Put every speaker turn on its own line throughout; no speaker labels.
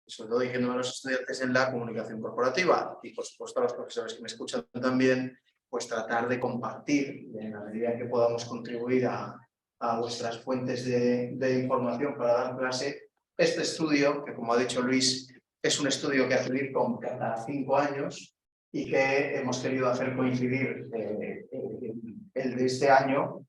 sobre todo dirigiéndome a los estudiantes en la comunicación corporativa y por supuesto a los profesores que me escuchan también, pues tratar de compartir en la medida que podamos contribuir a vuestras fuentes de información para dar clase este estudio, que como ha dicho Luis, es un estudio que hace DIRCOM cada 5 años y que hemos querido hacer coincidir el de este año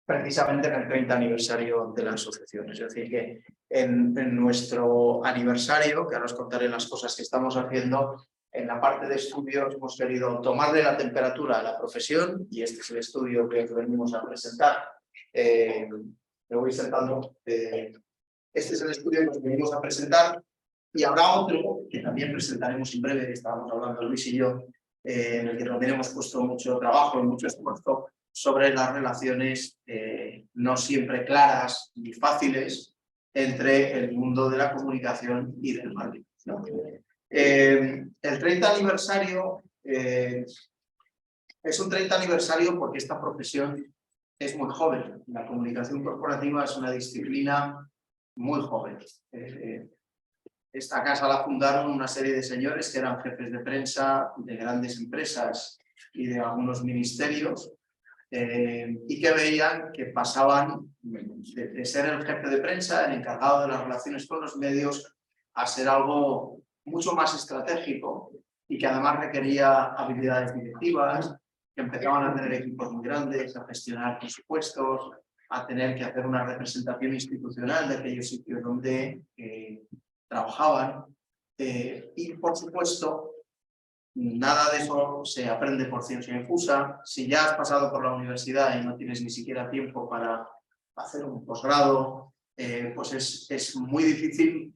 precisamente en el 30 aniversario de la asociación. Es decir, que en nuestro aniversario, que ahora os contaré las cosas que estamos haciendo, en la parte de estudios hemos querido tomarle la temperatura a la profesión y este es el estudio que venimos a presentar. Me voy sentando. Este es el estudio que os venimos a presentar y habrá otro que también presentaremos en breve, que estábamos hablando Luis y yo, en el que también hemos puesto mucho trabajo y mucho esfuerzo sobre las relaciones no siempre claras ni fáciles entre el mundo de la comunicación y del marketing, ¿no? El 30 aniversario es un 30 aniversario porque esta profesión es muy joven. La comunicación corporativa es una disciplina muy joven. Esta casa la fundaron una serie de señores que eran jefes de prensa de grandes empresas y de algunos ministerios y que veían que pasaban de ser el jefe de prensa, el encargado de las relaciones con los medios, a ser algo mucho más estratégico y que además requería habilidades directivas, que empezaban a tener equipos muy grandes, a gestionar presupuestos, a tener que hacer una representación institucional de aquellos sitios donde trabajaban y, por supuesto, nada de eso se aprende por ciencia infusa. Si ya has pasado por la universidad y no tienes ni siquiera tiempo para hacer un posgrado, pues es muy difícil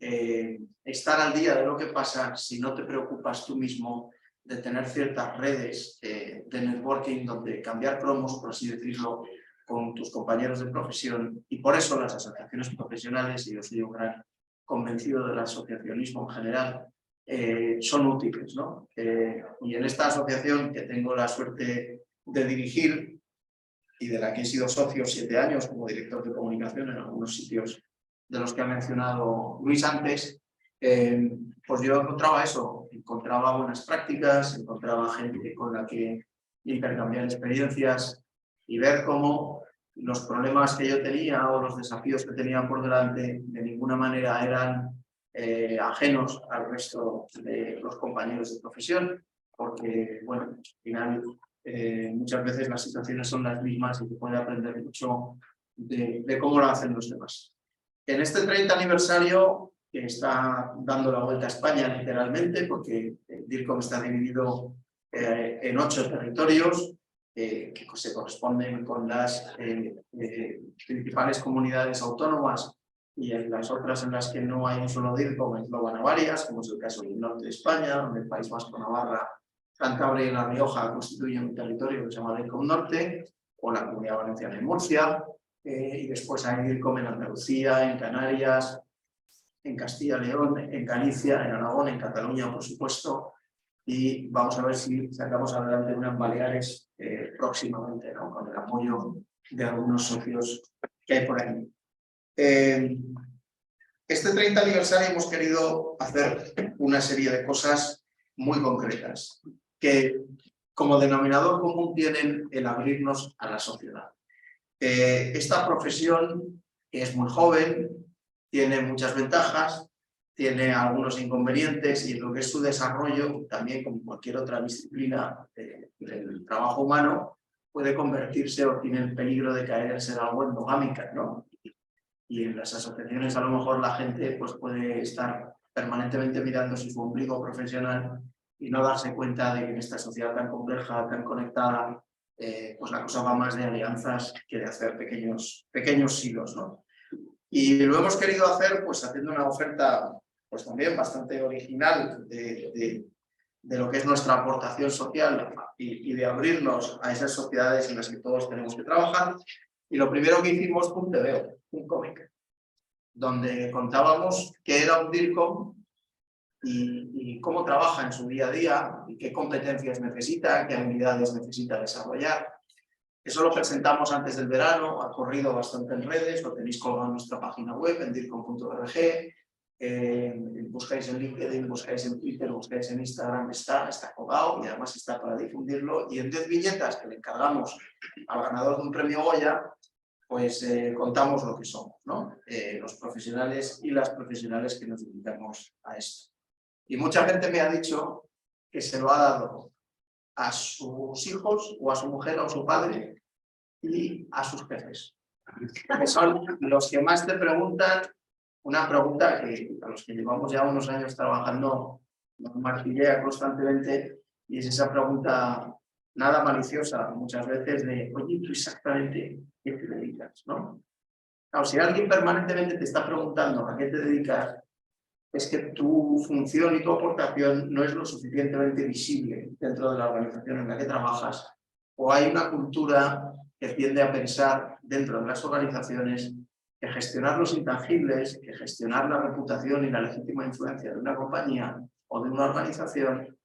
estar al día de lo que pasa si no te preocupas tú mismo de tener ciertas redes de networking donde cambiar cromos, por así decirlo, con tus compañeros de profesión. Y por eso las asociaciones profesionales, y yo soy un gran convencido del asociacionismo en general, son útiles, ¿no? Y en esta asociación que tengo la suerte de dirigir y de la que he sido socio 7 años como director de comunicación en algunos sitios de los que ha mencionado Luis antes, pues yo encontraba eso, encontraba buenas prácticas, encontraba gente con la que intercambiar experiencias y ver cómo los problemas que yo tenía o los desafíos que tenía por delante de ninguna manera eran ajenos al resto de los compañeros de profesión, porque, bueno, al final muchas veces las situaciones son las mismas y se puede aprender mucho de cómo lo hacen los demás. En este 30 aniversario, que está dando la vuelta a España literalmente, porque el DIRCOM está dividido en 8 territorios, que se corresponden con las principales comunidades autónomas y en las otras en las que no hay un solo DIRCOM engloban a varias, como es el caso del norte de España, donde el País Vasco, Navarra, Cantabria y La Rioja constituyen un territorio que se llama DIRCOM Norte, o la Comunidad Valenciana en Murcia, y después hay DIRCOM en Andalucía, en Canarias, en Castilla y León, en Galicia, en Aragón, en Cataluña, por supuesto, y vamos a ver si sacamos adelante una en Baleares próximamente, ¿no? Con el apoyo de algunos socios que hay por aquí. Este 30 aniversario hemos querido hacer una serie de cosas muy concretas que como denominador común tienen el abrirnos a la sociedad. Esta profesión es muy joven, tiene muchas ventajas, tiene algunos inconvenientes y en lo que es su desarrollo, también como cualquier otra disciplina del trabajo humano, puede convertirse o tiene el peligro de caer en ser algo endogámica, ¿no? Y en las asociaciones a lo mejor la gente pues, puede estar permanentemente mirándose su ombligo profesional y no darse cuenta de que en esta sociedad tan compleja, tan conectada, pues la cosa va más de alianzas que de hacer pequeños hilos, ¿no? Y lo hemos querido hacer pues haciendo una oferta pues también bastante original de lo que es nuestra aportación social y de abrirnos a esas sociedades en las que todos tenemos que trabajar. Y lo primero que hicimos fue un TVO, un cómic, donde contábamos qué era un DIRCOM y cómo trabaja en su día a día y qué competencias necesita, qué habilidades necesita desarrollar. Eso lo presentamos antes del verano, ha corrido bastante en redes, lo tenéis colgado en nuestra página web, en dircom.org, buscáis en LinkedIn, buscáis en Twitter, buscáis en Instagram, está colgado y además está para difundirlo. Y en 10 viñetas que le encargamos al ganador de un premio Goya, pues contamos lo que somos, ¿no? Los profesionales y las profesionales que nos dedicamos a esto. Y mucha gente me ha dicho que se lo ha dado a sus hijos o a su mujer o a su padre y a sus jefes, que son los que más te preguntan una pregunta que a los que llevamos ya unos años trabajando nos martillea constantemente, y es esa pregunta nada maliciosa muchas veces de, oye, ¿tú exactamente qué te dedicas? ¿No? Claro, si alguien permanentemente te está preguntando a qué te dedicas, es que tu función y tu aportación no es lo suficientemente visible dentro de la organización en la que trabajas, o hay una cultura que tiende a pensar dentro de las organizaciones que gestionar los intangibles, que gestionar la reputación y la legítima influencia de una compañía o de una organización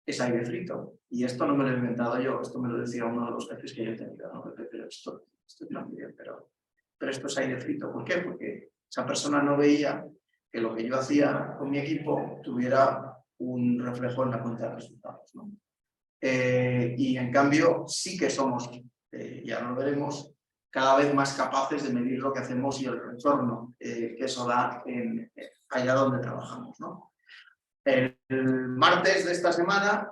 es aire frito. Y esto no me lo he inventado yo, esto me lo decía uno de los jefes que yo he tenido, ¿no? Pero esto está muy bien, pero esto es aire frito. ¿Por qué? Porque esa persona no veía que lo que yo hacía con mi equipo tuviera un reflejo en la cuenta de resultados, ¿no? Y en cambio sí que somos, ya lo veremos, cada vez más capaces de medir lo que hacemos y el retorno que eso da allá donde trabajamos, ¿no? El martes de esta semana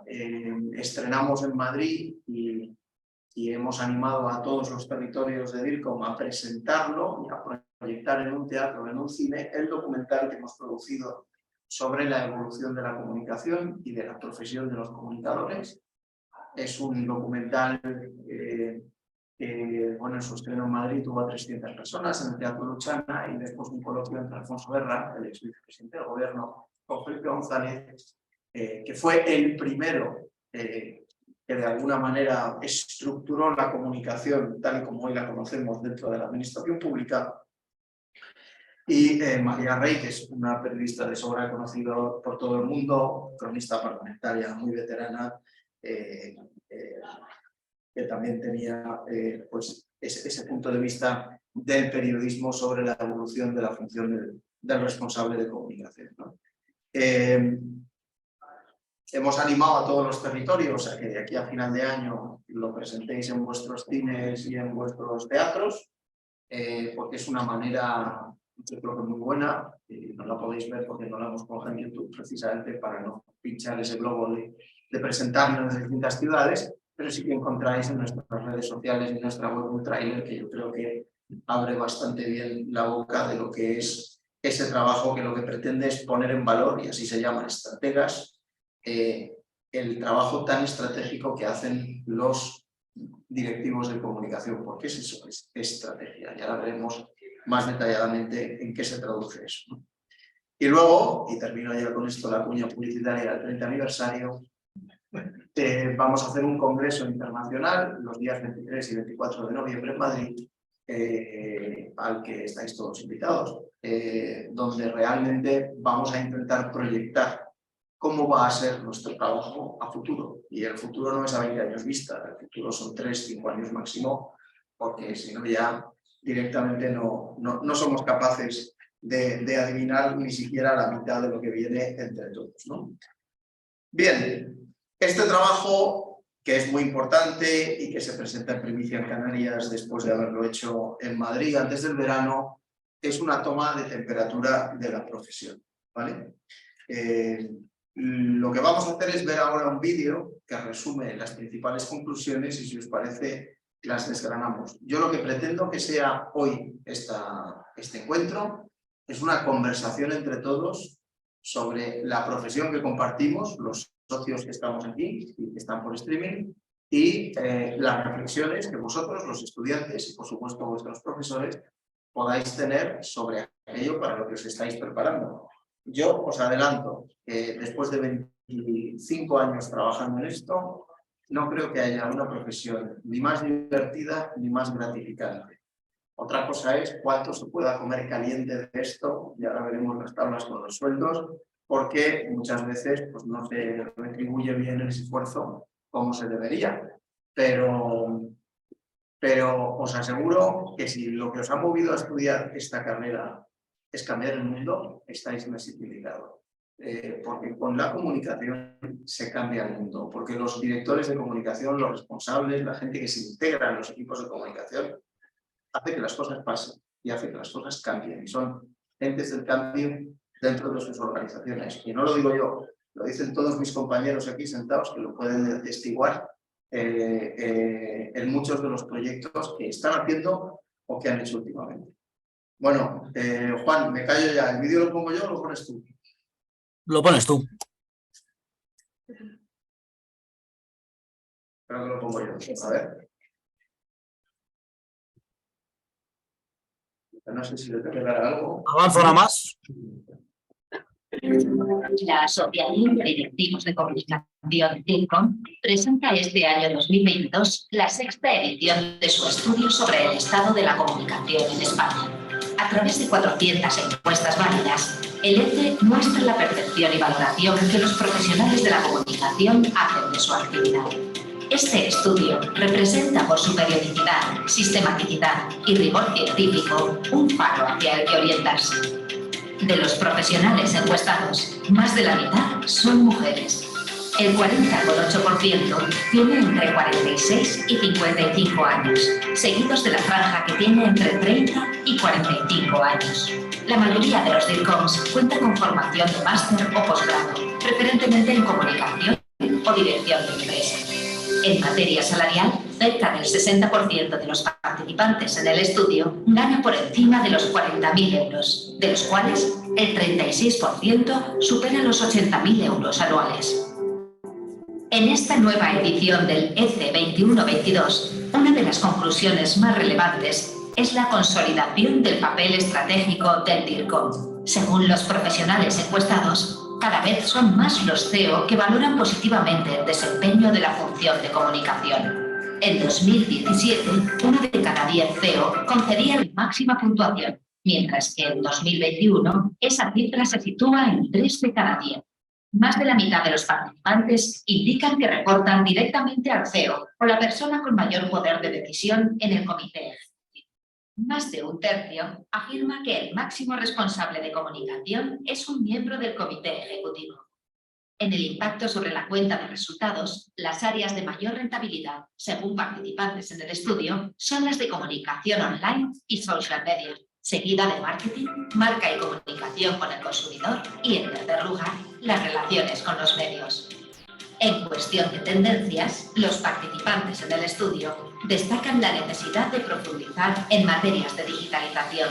estrenamos en Madrid y hemos animado a todos los territorios de DIRCOM a presentarlo y a proyectar en un teatro, en un cine, el documental que hemos producido sobre la evolución de la comunicación y de la profesión de los comunicadores. Es un documental que, bueno, en su estreno en Madrid tuvo a 300 personas en el Teatro Luchana, y después un coloquio entre Alfonso Guerra, el ex vicepresidente del gobierno, con Felipe González, que fue el primero que de alguna manera estructuró la comunicación tal y como hoy la conocemos dentro de la administración pública, y María Rey, que es una periodista de sobra conocida por todo el mundo, cronista parlamentaria muy veterana, que también tenía pues ese punto de vista del periodismo sobre la evolución de la función del responsable de comunicación, ¿no? Hemos animado a todos los territorios a que de aquí a final de año lo presentéis en vuestros cines y en vuestros teatros, porque es una manera, yo creo que muy buena, no la podéis ver porque no la hemos colgado en YouTube precisamente para no pinchar ese globo de presentarnos en las distintas ciudades, pero sí que encontráis en nuestras redes sociales y en nuestra web un tráiler que yo creo que abre bastante bien la boca de lo que es ese trabajo, que lo que pretende es poner en valor, y así se llaman estrategas, el trabajo tan estratégico que hacen los directivos de comunicación. ¿Por qué es eso? Es estrategia. Y ahora veremos más detalladamente en qué se traduce eso, ¿no? Y luego, y termino ya con esto, la cuña publicitaria del 30 aniversario, vamos a hacer un congreso internacional los días 23 y 24 de noviembre en Madrid, al que estáis todos invitados, donde realmente vamos a intentar proyectar cómo va a ser nuestro trabajo a futuro. Y el futuro no es a 20 años vista, el futuro son 3, 5 años máximo, porque si no ya directamente no somos capaces de adivinar ni siquiera la mitad de lo que viene entre todos, ¿no? Bien, este trabajo, que es muy importante y que se presenta en primicia en Canarias después de haberlo hecho en Madrid antes del verano, es una toma de temperatura de la profesión, ¿vale? Lo que vamos a hacer es ver ahora un vídeo que resume las principales conclusiones y, si os parece, las desgranamos. Yo lo que pretendo que sea hoy este encuentro es una conversación entre todos sobre la profesión que compartimos, los socios que estamos aquí y que están por streaming, y las reflexiones que vosotros, los estudiantes y por supuesto vuestros profesores, podáis tener sobre aquello para lo que os estáis preparando. Yo os adelanto que después de 25 años trabajando en esto, no creo que haya una profesión ni más divertida ni más gratificante. Otra cosa es cuánto se pueda comer caliente de esto, y ahora veremos las tablas con los sueldos, porque muchas veces pues, no se retribuye bien el esfuerzo como se debería. Pero os aseguro que si lo que os ha movido a estudiar esta carrera es cambiar el mundo, estáis masificados. Porque con la comunicación se cambia el mundo, porque los directores de comunicación, los responsables, la gente que se integra en los equipos de comunicación, hace que las cosas pasen y hace que las cosas cambien. Y son gentes del cambio dentro de sus organizaciones. Y no lo digo yo, lo dicen todos mis compañeros aquí sentados que lo pueden atestiguar en muchos de los proyectos que están haciendo o que han hecho últimamente. Bueno, Juan, me callo ya. ¿El vídeo lo pongo yo o lo pones tú?
Lo pones tú.
Creo que lo pongo yo. A ver. No sé si le tengo que dar algo.
Avanza una más.
La Asociación de Directivos de Comunicación DIRCOM presenta este año 2022 la sexta edición de su estudio sobre el estado de la comunicación en España. A través de 400 encuestas válidas, el ECE muestra la percepción y valoración que los profesionales de la comunicación hacen de su actividad. Este estudio representa por su periodicidad, sistematicidad y rigor científico un faro hacia el que orientarse. De los profesionales encuestados, más de la mitad son mujeres. El 40,8% tiene entre 46 y 55 años, seguidos de la franja que tiene entre 30 y 45 años. La mayoría de los DIRCOMs cuenta con formación de máster o posgrado, preferentemente en comunicación o dirección de empresa. En materia salarial, cerca del 60% de los participantes en el estudio gana por encima de los 40.000 euros, de los cuales el 36% supera los 80.000 euros anuales. En esta nueva edición del ECE 21-22, una de las conclusiones más relevantes es la consolidación del papel estratégico del DIRCOM. Según los profesionales encuestados, cada vez son más los CEO que valoran positivamente el desempeño de la función de comunicación. En 2017, 1 de cada 10 CEO concedía la máxima puntuación, mientras que en 2021 esa cifra se sitúa en 3 de cada 10. Más de la mitad de los participantes indican que reportan directamente al CEO o la persona con mayor poder de decisión en el comité ejecutivo. Más de un tercio afirma que el máximo responsable de comunicación es un miembro del comité ejecutivo. En el impacto sobre la cuenta de resultados, las áreas de mayor rentabilidad, según participantes en el estudio, son las de comunicación online y social media, seguida de marketing, marca y comunicación con el consumidor y, en tercer lugar, las relaciones con los medios. En cuestión de tendencias, los participantes en el estudio destacan la necesidad de profundizar en materias de digitalización.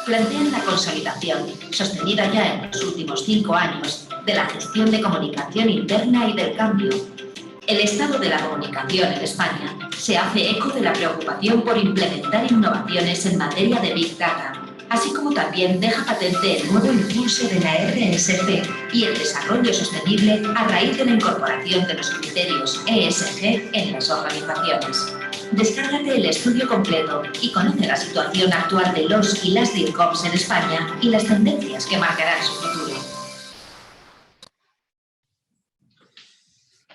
Plantean la consolidación, sostenida ya en los últimos 5 años, de la gestión de comunicación interna y del cambio. El estado de la comunicación en España se hace eco de la preocupación por implementar innovaciones en materia de Big Data, así como también deja patente el nuevo impulso de la RSC y el desarrollo sostenible a raíz de la incorporación de los criterios ESG en las organizaciones. Descárgate el estudio completo y conoce la situación actual de los y las DIRCOMs en España y las tendencias que marcarán su futuro.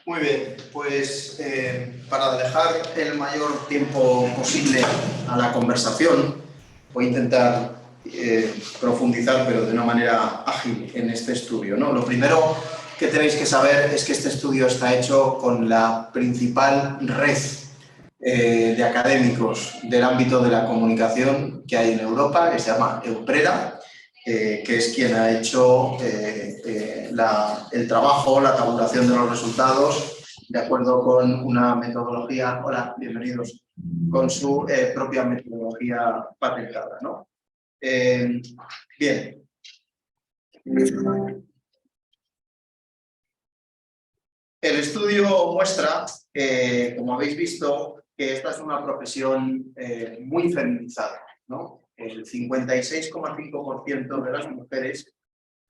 Muy bien, pues para dejar el mayor tiempo posible a la conversación, voy a intentar profundizar, pero de una manera ágil en este estudio, ¿no? Lo primero que tenéis que saber es que este estudio está hecho con la principal red de académicos del ámbito de la comunicación que hay en Europa, que se llama EUPRERA, que es quien ha hecho el trabajo, la tabulación de los resultados, de acuerdo con una metodología, hola, bienvenidos, con su propia metodología patentada, ¿no? Bien. El estudio muestra, como habéis visto, que esta es una profesión muy feminizada, ¿no? El 56,5% de las mujeres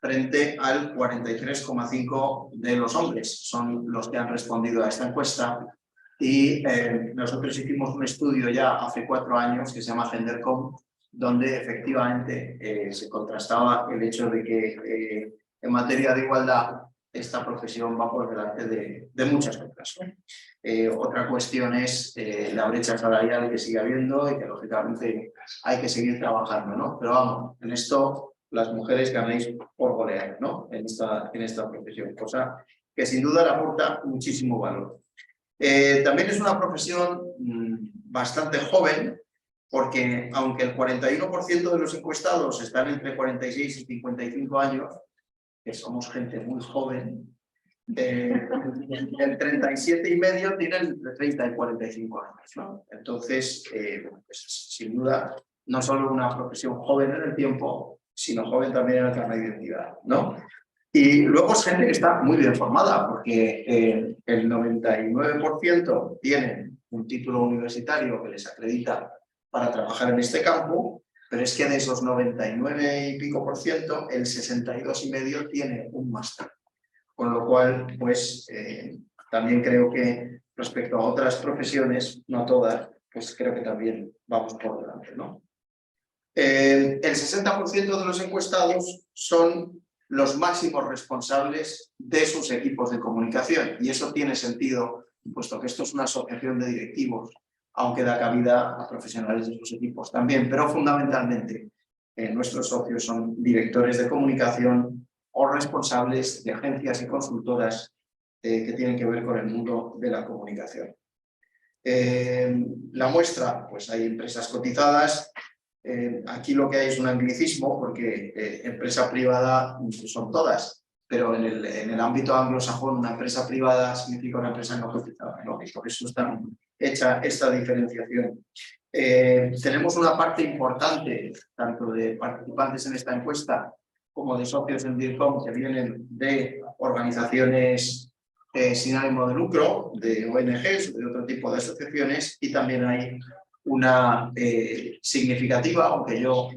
frente al 43,5% de los hombres son los que han respondido a esta encuesta. Y nosotros hicimos un estudio ya hace 4 años que se llama GenderCom, donde efectivamente se contrastaba el hecho de que en materia de igualdad esta profesión va por delante de muchas otras. Otra cuestión es la brecha salarial que sigue habiendo y que lógicamente hay que seguir trabajando, ¿no? Pero vamos, en esto las mujeres ganáis por golear, ¿no? en esta profesión, cosa que sin duda le aporta muchísimo valor. También es una profesión bastante joven, porque aunque el 41% de los encuestados están entre 46 y 55 años, que somos gente muy joven, el 37,5 tienen entre 30 y 45 años, ¿no? Entonces, pues, sin duda, no solo una profesión joven en el tiempo, sino joven también en la carne de identidad, ¿no? Y luego es gente que está muy bien formada, porque el 99% tienen un título universitario que les acredita para trabajar en este campo, pero es que de esos 99 y pico %, el 62,5% tiene un máster. Con lo cual, pues también creo que respecto a otras profesiones, no todas, pues creo que también vamos por delante, ¿no? El 60% de los encuestados son los máximos responsables de sus equipos de comunicación, y eso tiene sentido, puesto que esto es una asociación de directivos, aunque da cabida a profesionales de sus equipos también, pero fundamentalmente nuestros socios son directores de comunicación o responsables de agencias y consultoras que tienen que ver con el mundo de la comunicación. La muestra, pues hay empresas cotizadas. Aquí lo que hay es un anglicismo, porque empresa privada son todas, pero en el ámbito anglosajón una empresa privada significa una empresa no cotizada, ¿no? Y por eso está hecha esta diferenciación. Tenemos una parte importante, tanto de participantes en esta encuesta como de socios en DIRCOM, que vienen de organizaciones sin ánimo de lucro, de ONGs o de otro tipo de asociaciones, y también hay una significativa, aunque yo,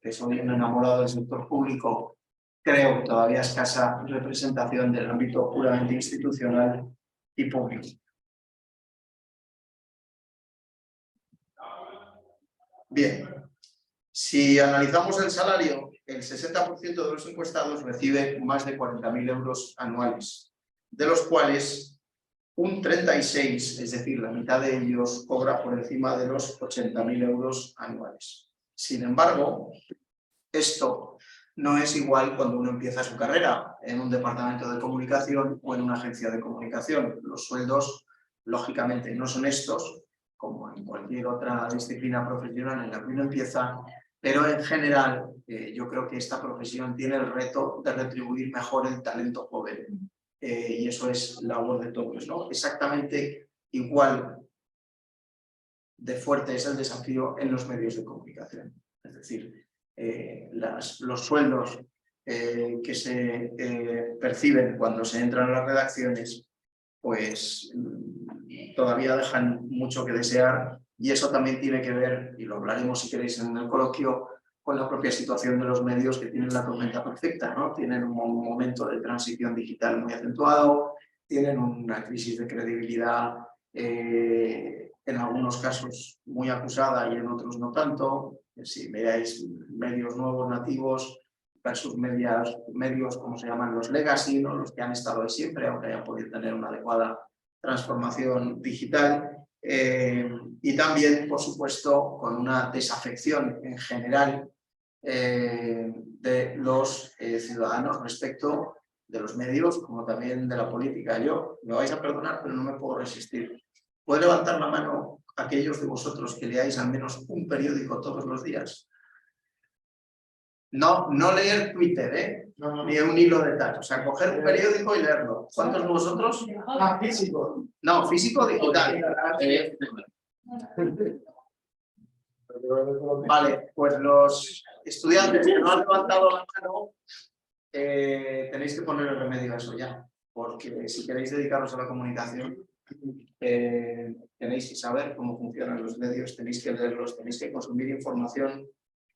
que soy un enamorado del sector público, creo todavía escasa representación del ámbito puramente institucional y público. Bien, si analizamos el salario, el 60% de los encuestados recibe más de 40.000 euros anuales, de los cuales un 36, es decir, la mitad de ellos, cobra por encima de los 80.000 euros anuales. Sin embargo, esto no es igual cuando uno empieza su carrera en un departamento de comunicación o en una agencia de comunicación. Los sueldos, lógicamente, no son estos, como en cualquier otra disciplina profesional en la que uno empieza, pero en general yo creo que esta profesión tiene el reto de retribuir mejor el talento joven. Y eso es labor de todos, ¿no? Exactamente igual de fuerte es el desafío en los medios de comunicación. Es decir, los sueldos que se perciben cuando se entran a las redacciones, pues todavía dejan mucho que desear, y eso también tiene que ver, y lo hablaremos si queréis en el coloquio, con la propia situación de los medios, que tienen la tormenta perfecta, ¿no? Tienen un momento de transición digital muy acentuado, tienen una crisis de credibilidad en algunos casos muy acusada y en otros no tanto. Si veáis medios nuevos, nativos, versus medios, como se llaman, los legacy, ¿no? Los que han estado ahí siempre, aunque hayan podido tener una adecuada transformación digital. Y también, por supuesto, con una desafección en general de los ciudadanos respecto de los medios, como también de la política. Yo, me vais a perdonar, pero no me puedo resistir. ¿Puede levantar la mano aquellos de vosotros que leáis al menos un periódico todos los días? No leer Twitter, ni un hilo de tal. O sea, coger un periódico y leerlo. ¿Cuántos de vosotros? Físico. No, físico o digital. Vale, pues los estudiantes que no han levantado la mano, tenéis que poner el remedio a eso ya. Porque si queréis dedicaros a la comunicación, tenéis que saber cómo funcionan los medios, tenéis que leerlos, tenéis que consumir información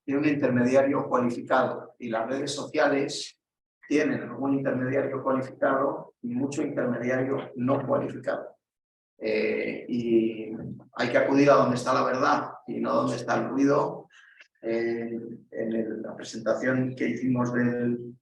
de un intermediario cualificado, y las redes sociales tienen algún intermediario cualificado y mucho intermediario no cualificado. Y hay que acudir a donde está la verdad y no donde está el ruido. En la presentación que hicimos del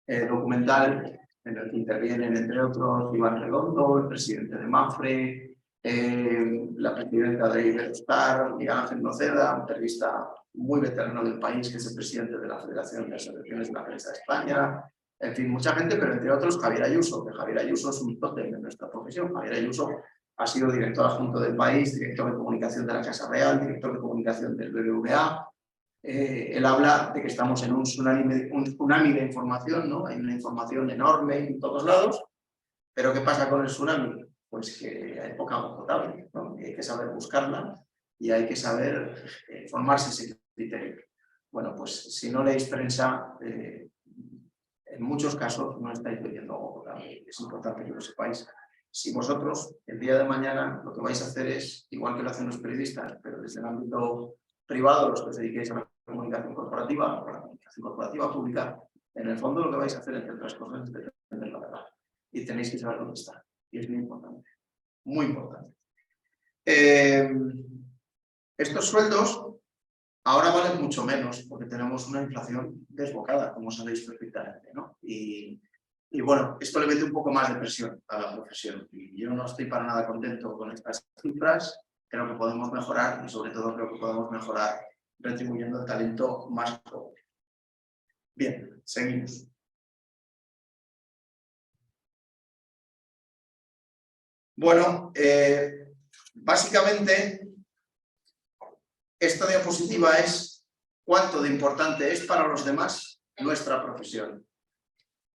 documental, en el que intervienen, entre otros, Iván Redondo, el presidente de Mapfre, la presidenta de Iberostar, Miguel Ángel Noceda, un periodista muy veterano del país, que es el presidente de la Federación de Asociaciones de la Prensa de España, en fin, mucha gente, pero entre otros Javier Ayuso, que Javier Ayuso es un tótem de nuestra profesión. Javier Ayuso ha sido director adjunto del país, director de comunicación de la Casa Real, director de comunicación del BBVA. Él habla de que estamos en un tsunami de información, ¿no? Hay una información enorme en todos lados, pero ¿qué pasa con el tsunami? Pues que hay poca agua potable, ¿no? Y hay que saber buscarla y hay que saber formarse ese criterio. Bueno, pues si no leéis prensa, en muchos casos no estáis bebiendo agua potable. Es importante que lo sepáis. Si vosotros, el día de mañana, lo que vais a hacer es, igual que lo hacen los periodistas, pero desde el ámbito privado, los que os dediquéis a la comunicación corporativa, o a la comunicación corporativa pública, en el fondo lo que vais a hacer, entre otras cosas, es defender la verdad. Y tenéis que saber dónde está. Y es muy importante. Muy importante. Estos sueldos ahora valen mucho menos porque tenemos una inflación desbocada, como sabéis perfectamente, ¿no? Y bueno, esto le mete un poco más de presión a la profesión. Y yo no estoy para nada contento con estas cifras. Creo que podemos mejorar y sobre todo creo que podemos mejorar retribuyendo el talento más joven. Bien, seguimos. Bueno, básicamente esta diapositiva es cuánto de importante es para los demás nuestra profesión.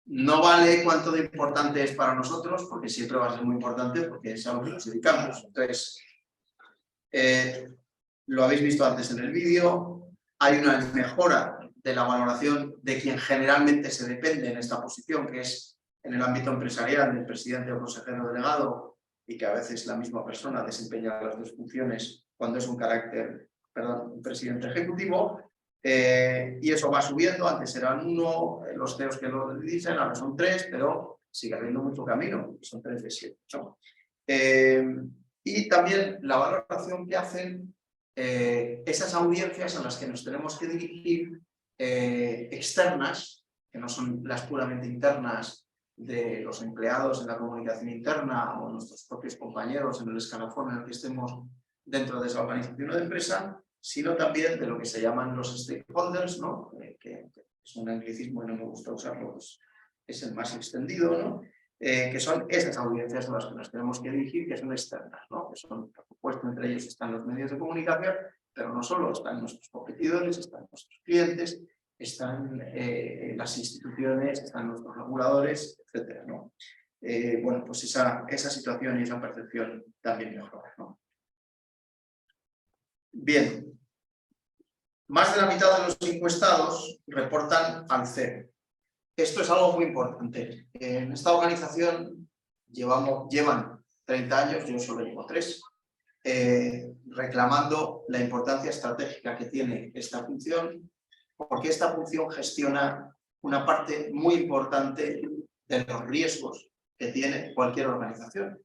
No vale cuánto de importante es para nosotros, porque siempre va a ser muy importante, porque es a lo que nos dedicamos. Entonces, lo habéis visto antes en el vídeo, hay una mejora de la valoración de quien generalmente se depende en esta posición, que es en el ámbito empresarial del presidente o consejero delegado, y que a veces la misma persona desempeña las dos funciones cuando es un presidente ejecutivo. Y eso va subiendo, antes eran 1, los CEOs que lo dicen, ahora son 3, pero sigue habiendo mucho camino, son 3 de 7. ¿No? Y también la valoración que hacen esas audiencias a las que nos tenemos que dirigir externas, que no son las puramente internas de los empleados en la comunicación interna o nuestros propios compañeros en el escalafón en el que estemos dentro de esa organización o de empresa, sino también de lo que se llaman los stakeholders, ¿no? Que es un anglicismo y no me gusta usarlo, pues es el más extendido, ¿no? Que son esas audiencias a las que nos tenemos que dirigir, que son externas, ¿no? Que son, por supuesto, entre ellos están los medios de comunicación, pero no solo, están nuestros competidores, están nuestros clientes, están las instituciones, están nuestros reguladores, etcétera, ¿no? Bueno, pues esa situación y esa percepción también mejora, ¿no? Bien, más de la mitad de los encuestados reportan al CEO. Esto es algo muy importante. En esta organización llevan 30 años, yo solo llevo 3, reclamando la importancia estratégica que tiene esta función, porque esta función gestiona una parte muy importante de los riesgos que tiene cualquier organización.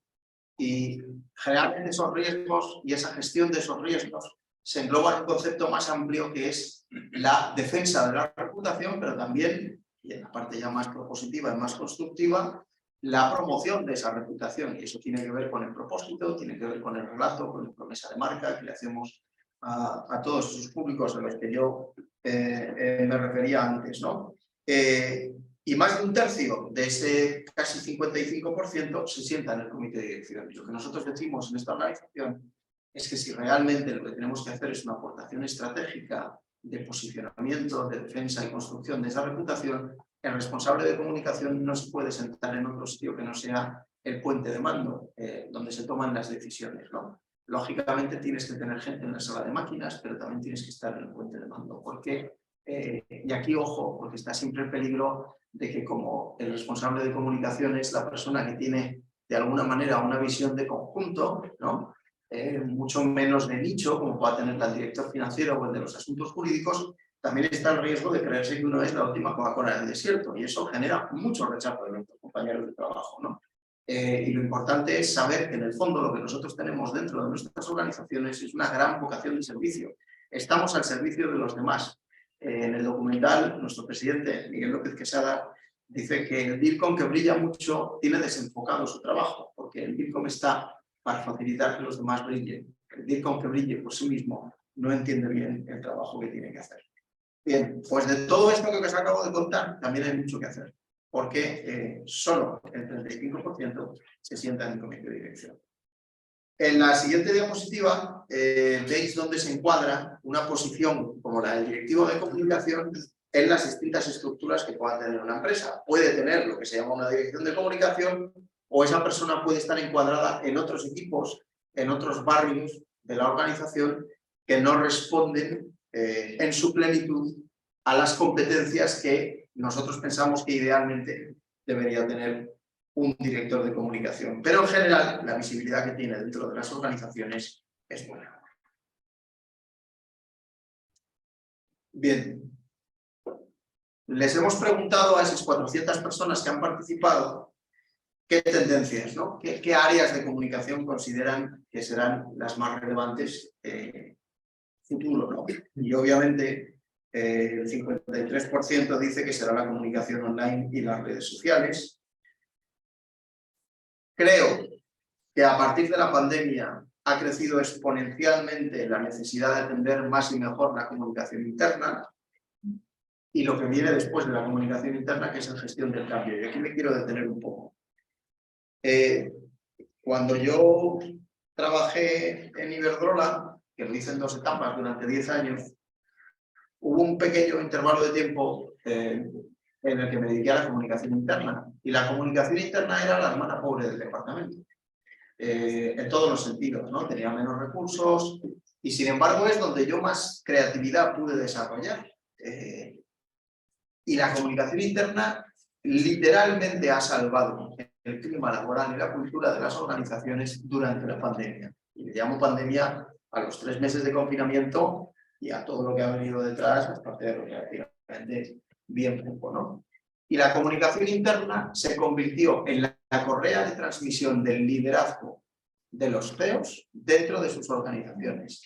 Y generalmente esos riesgos y esa gestión de esos riesgos se engloba en un concepto más amplio que es la defensa de la reputación, pero también, y en la parte ya más propositiva y más constructiva, la promoción de esa reputación. Y eso tiene que ver con el propósito, tiene que ver con el relato, con la promesa de marca que le hacemos a todos esos públicos a los que yo me refería antes, ¿no? Y más de un tercio de ese casi 55% se sienta en el comité de dirección. Y lo que nosotros decimos en esta organización es que si realmente lo que tenemos que hacer es una aportación estratégica de posicionamiento, de defensa y construcción de esa reputación, el responsable de comunicación no se puede sentar en otro sitio que no sea el puente de mando, donde se toman las decisiones, ¿no? Lógicamente tienes que tener gente en la sala de máquinas, pero también tienes que estar en el puente de mando, porque, y aquí ojo, porque está siempre el peligro de que como el responsable de comunicación es la persona que tiene de alguna manera una visión de conjunto, ¿no? Mucho menos de nicho, como pueda tener el director financiero o el de los asuntos jurídicos, también está el riesgo de creerse que uno es la última Coca-Cola en el desierto, y eso genera mucho rechazo de nuestros compañeros de trabajo, ¿no? Y lo importante es saber que en el fondo lo que nosotros tenemos dentro de nuestras organizaciones es una gran vocación de servicio. Estamos al servicio de los demás. En el documental, nuestro presidente, Miguel López Quesada, dice que el DIRCOM, que brilla mucho, tiene desenfocado su trabajo, porque el DIRCOM está para facilitar que los demás brillen. El DIRCOM que brille por sí mismo no entiende bien el trabajo que tiene que hacer. Bien, pues de todo esto que os acabo de contar, también hay mucho que hacer, porque solo el 35% se sienta en el comité de dirección. En la siguiente diapositiva veis dónde se encuadra una posición como la del directivo de comunicación en las distintas estructuras que pueda tener una empresa. Puede tener lo que se llama una dirección de comunicación, o esa persona puede estar encuadrada en otros equipos, en otros barrios de la organización que no responden en su plenitud a las competencias que nosotros pensamos que idealmente debería tener un director de comunicación. Pero en general, la visibilidad que tiene dentro de las organizaciones es buena. Bien. Les hemos preguntado a esas 400 personas que han participado qué tendencias, ¿no? ¿Qué áreas de comunicación consideran que serán las más relevantes futuro, ¿no? Y obviamente el 53% dice que será la comunicación online y las redes sociales. Creo que a partir de la pandemia ha crecido exponencialmente la necesidad de atender más y mejor la comunicación interna y lo que viene después de la comunicación interna, que es la gestión del cambio. Y aquí me quiero detener un poco. Cuando yo trabajé en Iberdrola, que lo hice en 2 etapas durante 10 años, hubo un pequeño intervalo de tiempo en el que me dediqué a la comunicación interna. Y la comunicación interna era la hermana pobre del departamento. En todos los sentidos, ¿no? Tenía menos recursos y sin embargo es donde yo más creatividad pude desarrollar. Y la comunicación interna literalmente ha salvado el clima laboral y la cultura de las organizaciones durante la pandemia. Y le llamo pandemia a los 3 meses de confinamiento y a todo lo que ha venido detrás, aparte de relativamente bien poco, ¿no? Y la comunicación interna se convirtió en la correa de transmisión del liderazgo de los CEOs dentro de sus organizaciones.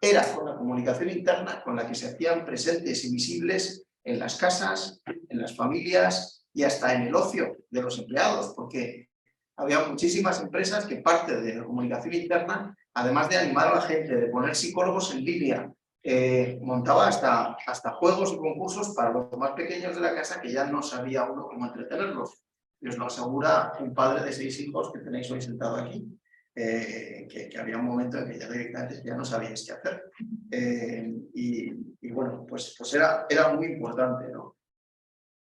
Era con la comunicación interna con la que se hacían presentes y visibles en las casas, en las familias y hasta en el ocio de los empleados, porque había muchísimas empresas que parte de la comunicación interna, además de animar a la gente, de poner psicólogos en línea, montaba hasta juegos y concursos para los más pequeños de la casa que ya no sabía uno cómo entretenerlos. Y os lo asegura un padre de 6 hijos que tenéis hoy sentado aquí, que había un momento en que ya directamente ya no sabíais qué hacer. Y bueno, pues era muy importante, ¿no?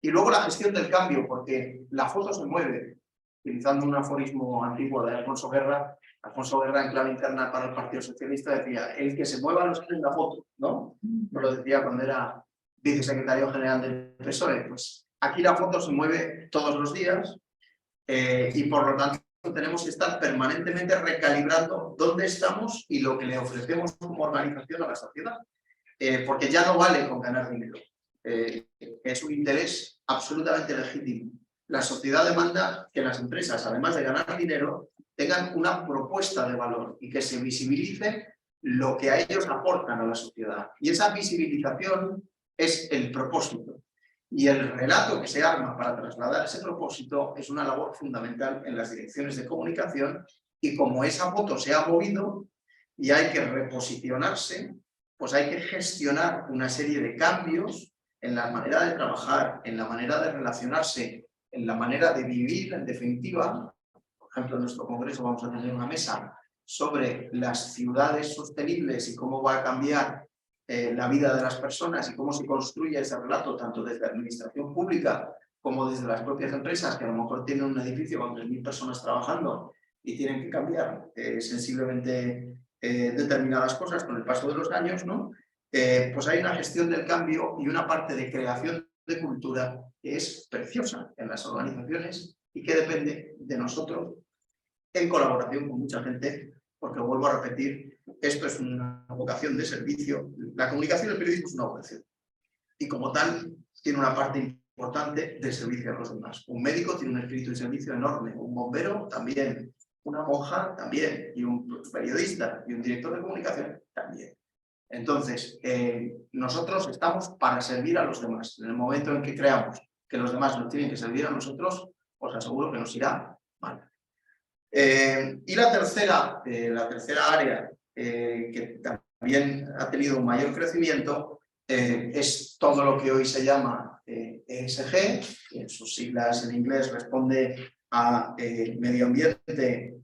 Y luego la gestión del cambio, porque la foto se mueve. Utilizando un aforismo antiguo de Alfonso Guerra en clave interna para el Partido Socialista decía: el que se mueva no sale en la foto, ¿no? No lo decía cuando era vicesecretario general del PSOE. Pues aquí la foto se mueve todos los días y por lo tanto tenemos que estar permanentemente recalibrando dónde estamos y lo que le ofrecemos como organización a la sociedad. Porque ya no vale con ganar dinero. Es un interés absolutamente legítimo. La sociedad demanda que las empresas, además de ganar dinero, tengan una propuesta de valor y que se visibilice lo que a ellos aportan a la sociedad. Y esa visibilización es el propósito. Y el relato que se arma para trasladar ese propósito es una labor fundamental en las direcciones de comunicación, y como esa foto se ha movido y hay que reposicionarse, pues hay que gestionar una serie de cambios en la manera de trabajar, en la manera de relacionarse, en la manera de vivir, en definitiva. Por ejemplo, en nuestro congreso vamos a tener una mesa sobre las ciudades sostenibles y cómo va a cambiar la vida de las personas y cómo se construye ese relato tanto desde la administración pública como desde las propias empresas, que a lo mejor tienen un edificio con 3.000 personas trabajando y tienen que cambiar sensiblemente determinadas cosas con el paso de los años, ¿no? Pues hay una gestión del cambio y una parte de creación de cultura que es preciosa en las organizaciones y que depende de nosotros en colaboración con mucha gente, porque vuelvo a repetir, esto es una vocación de servicio. La comunicación y el periodismo es una vocación y como tal tiene una parte importante de servicio a los demás. Un médico tiene un espíritu de servicio enorme, un bombero también, una monja también, y un periodista y un director de comunicación también. Entonces, nosotros estamos para servir a los demás. En el momento en que creamos que los demás nos tienen que servir a nosotros, os aseguro que nos irá mal. Y la tercera área que también ha tenido un mayor crecimiento, es todo lo que hoy se llama ESG, que en sus siglas en inglés responde a medio ambiente,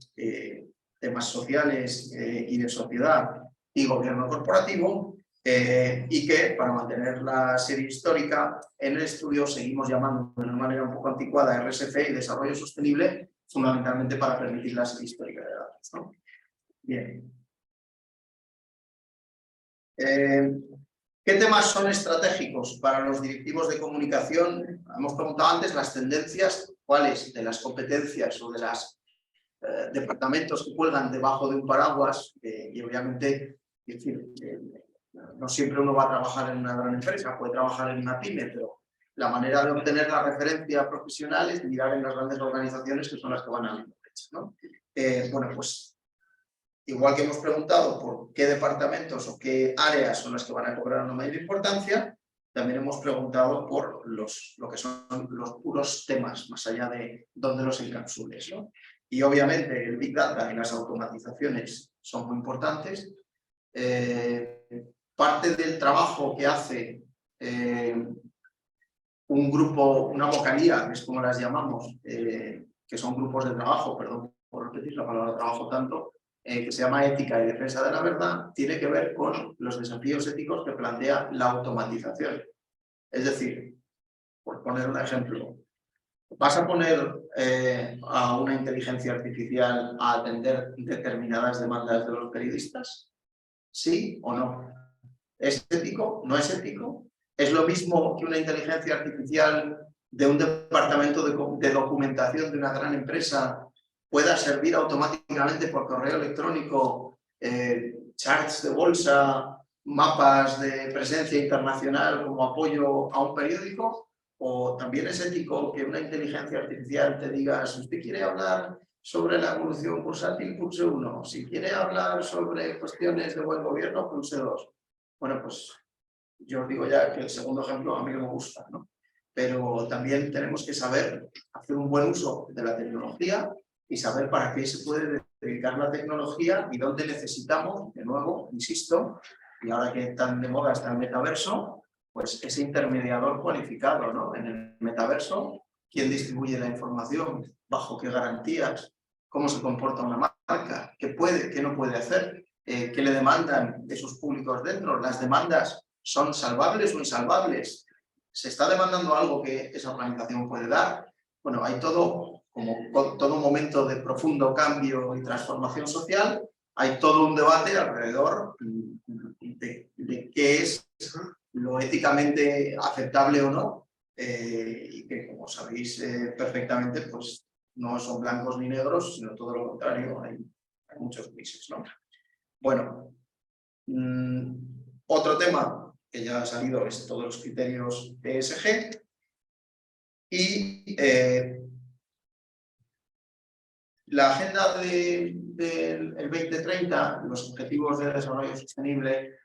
temas sociales y de sociedad y gobierno corporativo, y que para mantener la serie histórica en el estudio seguimos llamando de una manera un poco anticuada RSC y desarrollo sostenible, fundamentalmente para permitir la serie histórica de datos, ¿no? Bien. ¿Qué temas son estratégicos para los directivos de comunicación? Hemos preguntado antes las tendencias, cuáles de las competencias o de los departamentos que cuelgan debajo de un paraguas, y obviamente, es decir, no siempre uno va a trabajar en una gran empresa, puede trabajar en una pyme, pero la manera de obtener la referencia profesional es mirar en las grandes organizaciones que son las que van a la empresa, ¿no? Bueno, pues igual que hemos preguntado por qué departamentos o qué áreas son las que van a cobrar una mayor importancia, también hemos preguntado por lo que son los puros temas, más allá de dónde los encapsules, ¿no? Y obviamente el Big Data y las automatizaciones son muy importantes. Parte del trabajo que hace un grupo, una vocalía, que es como las llamamos, que son grupos de trabajo, perdón por repetir la palabra trabajo tanto, que se llama ética y defensa de la verdad, tiene que ver con los desafíos éticos que plantea la automatización. Es decir, por poner un ejemplo, ¿vas a poner a una inteligencia artificial a atender determinadas demandas de los periodistas? ¿Sí o no? ¿Es ético? ¿No es ético? ¿Es lo mismo que una inteligencia artificial de un departamento de documentación de una gran empresa pueda servir automáticamente por correo electrónico charts de bolsa, mapas de presencia internacional como apoyo a un periódico? ¿O también es ético que una inteligencia artificial te diga, si usted quiere hablar sobre la evolución bursátil, pulse 1, si quiere hablar sobre cuestiones de buen gobierno, pulse 2? Bueno, pues yo os digo ya que el segundo ejemplo a mí no me gusta, ¿no? Pero también tenemos que saber hacer un buen uso de la tecnología y saber para qué se puede dedicar la tecnología y dónde necesitamos, de nuevo, insisto, y ahora que tan de moda está el metaverso, pues ese intermediador cualificado, ¿no? En el metaverso, ¿quién distribuye la información? ¿Bajo qué garantías? ¿Cómo se comporta una marca? ¿Qué puede? ¿Qué no puede hacer? ¿Qué le demandan esos públicos dentro? ¿Las demandas son salvables o insalvables? ¿Se está demandando algo que esa organización puede dar? Bueno, hay todo, como todo momento de profundo cambio y transformación social, hay todo un debate alrededor de qué es lo éticamente aceptable o no, y que, como sabéis perfectamente, pues no son blancos ni negros, sino todo lo contrario, hay muchos grises, ¿no? Bueno, otro tema que ya ha salido es todos los criterios ESG y la agenda del 2030, los objetivos de desarrollo sostenible,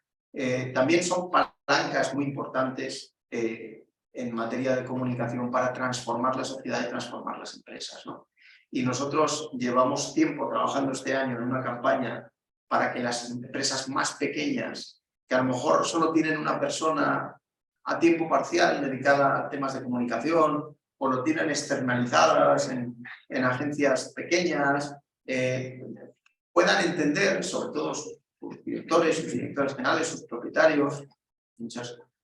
también son palancas muy importantes en materia de comunicación para transformar la sociedad y transformar las empresas, ¿no? Y nosotros llevamos tiempo trabajando este año en una campaña para que las empresas más pequeñas, que a lo mejor solo tienen una persona a tiempo parcial dedicada a temas de comunicación o lo tienen externalizadas en agencias pequeñas, puedan entender, sobre todo sus directores, sus directores generales, sus propietarios,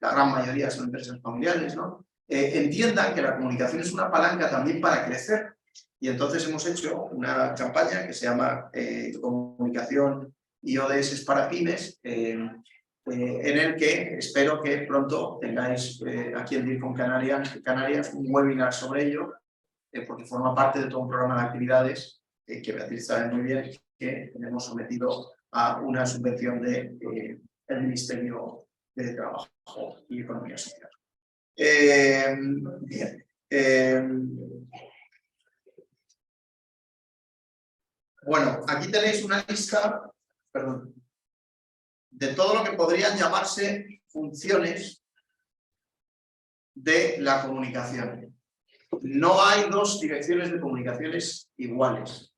la gran mayoría son empresas familiares, ¿no? Entiendan que la comunicación es una palanca también para crecer. Y entonces hemos hecho una campaña que se llama Comunicación y ODS para pymes, en el que espero que pronto tengáis aquí en DIRCOM Canarias un webinar sobre ello, porque forma parte de todo un programa de actividades que Beatriz sabe muy bien, que tenemos sometido a una subvención del Ministerio de Trabajo y Economía Social. Bien. Bueno, aquí tenéis una lista, perdón, de todo lo que podrían llamarse funciones de la comunicación. No hay dos direcciones de comunicaciones iguales,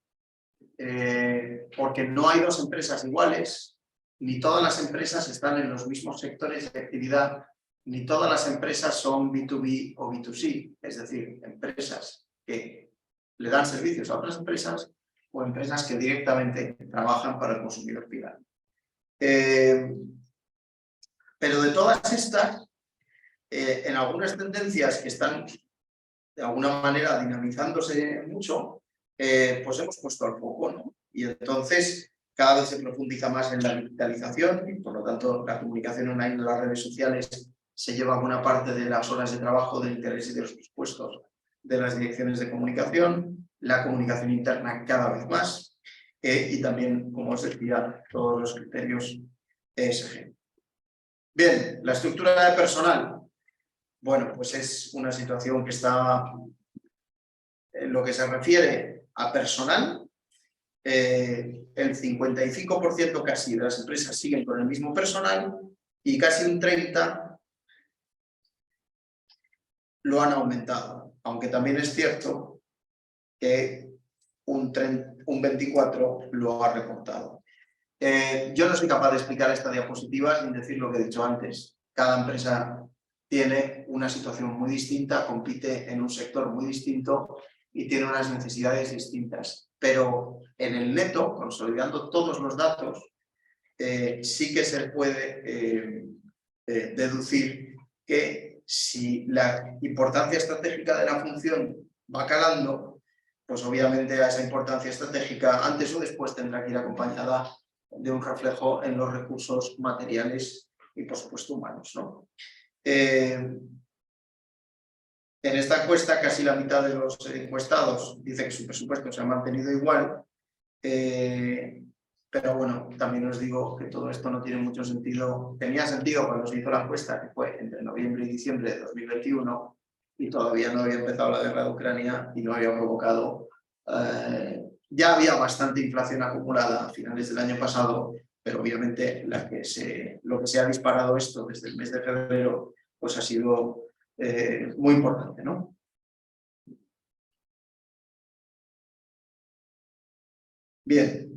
porque no hay dos empresas iguales, ni todas las empresas están en los mismos sectores de actividad, ni todas las empresas son B2B o B2C, es decir, empresas que le dan servicios a otras empresas o empresas que directamente trabajan para el consumidor final. Pero de todas estas, en algunas tendencias que están de alguna manera dinamizándose mucho, pues hemos puesto al foco, ¿no? Y entonces cada vez se profundiza más en la digitalización y por lo tanto la comunicación online en las redes sociales se lleva buena parte de las horas de trabajo, del interés y de los presupuestos de las direcciones de comunicación, la comunicación interna cada vez más y también, como os decía, todos los criterios ESG. Bien, la estructura de personal. Bueno, pues es una situación que está, en lo que se refiere a personal, el 55% casi de las empresas siguen con el mismo personal y casi un 30% lo han aumentado, aunque también es cierto que un 24% lo ha recortado. Yo no soy capaz de explicar esta diapositiva sin decir lo que he dicho antes. Cada empresa tiene una situación muy distinta, compite en un sector muy distinto y tiene unas necesidades distintas. Pero en el neto, consolidando todos los datos, sí que se puede deducir que si la importancia estratégica de la función va calando, pues obviamente a esa importancia estratégica antes o después tendrá que ir acompañada de un reflejo en los recursos materiales y por supuesto humanos, ¿no? En esta encuesta casi la mitad de los encuestados dice que su presupuesto se ha mantenido igual, pero bueno, también os digo que todo esto no tiene mucho sentido. Tenía sentido cuando se hizo la encuesta, que fue entre noviembre y diciembre de 2021, y todavía no había empezado la guerra de Ucrania y no había provocado... ya había bastante inflación acumulada a finales del año pasado, pero obviamente lo que se ha disparado esto desde el mes de febrero pues ha sido muy importante, ¿no? Bien.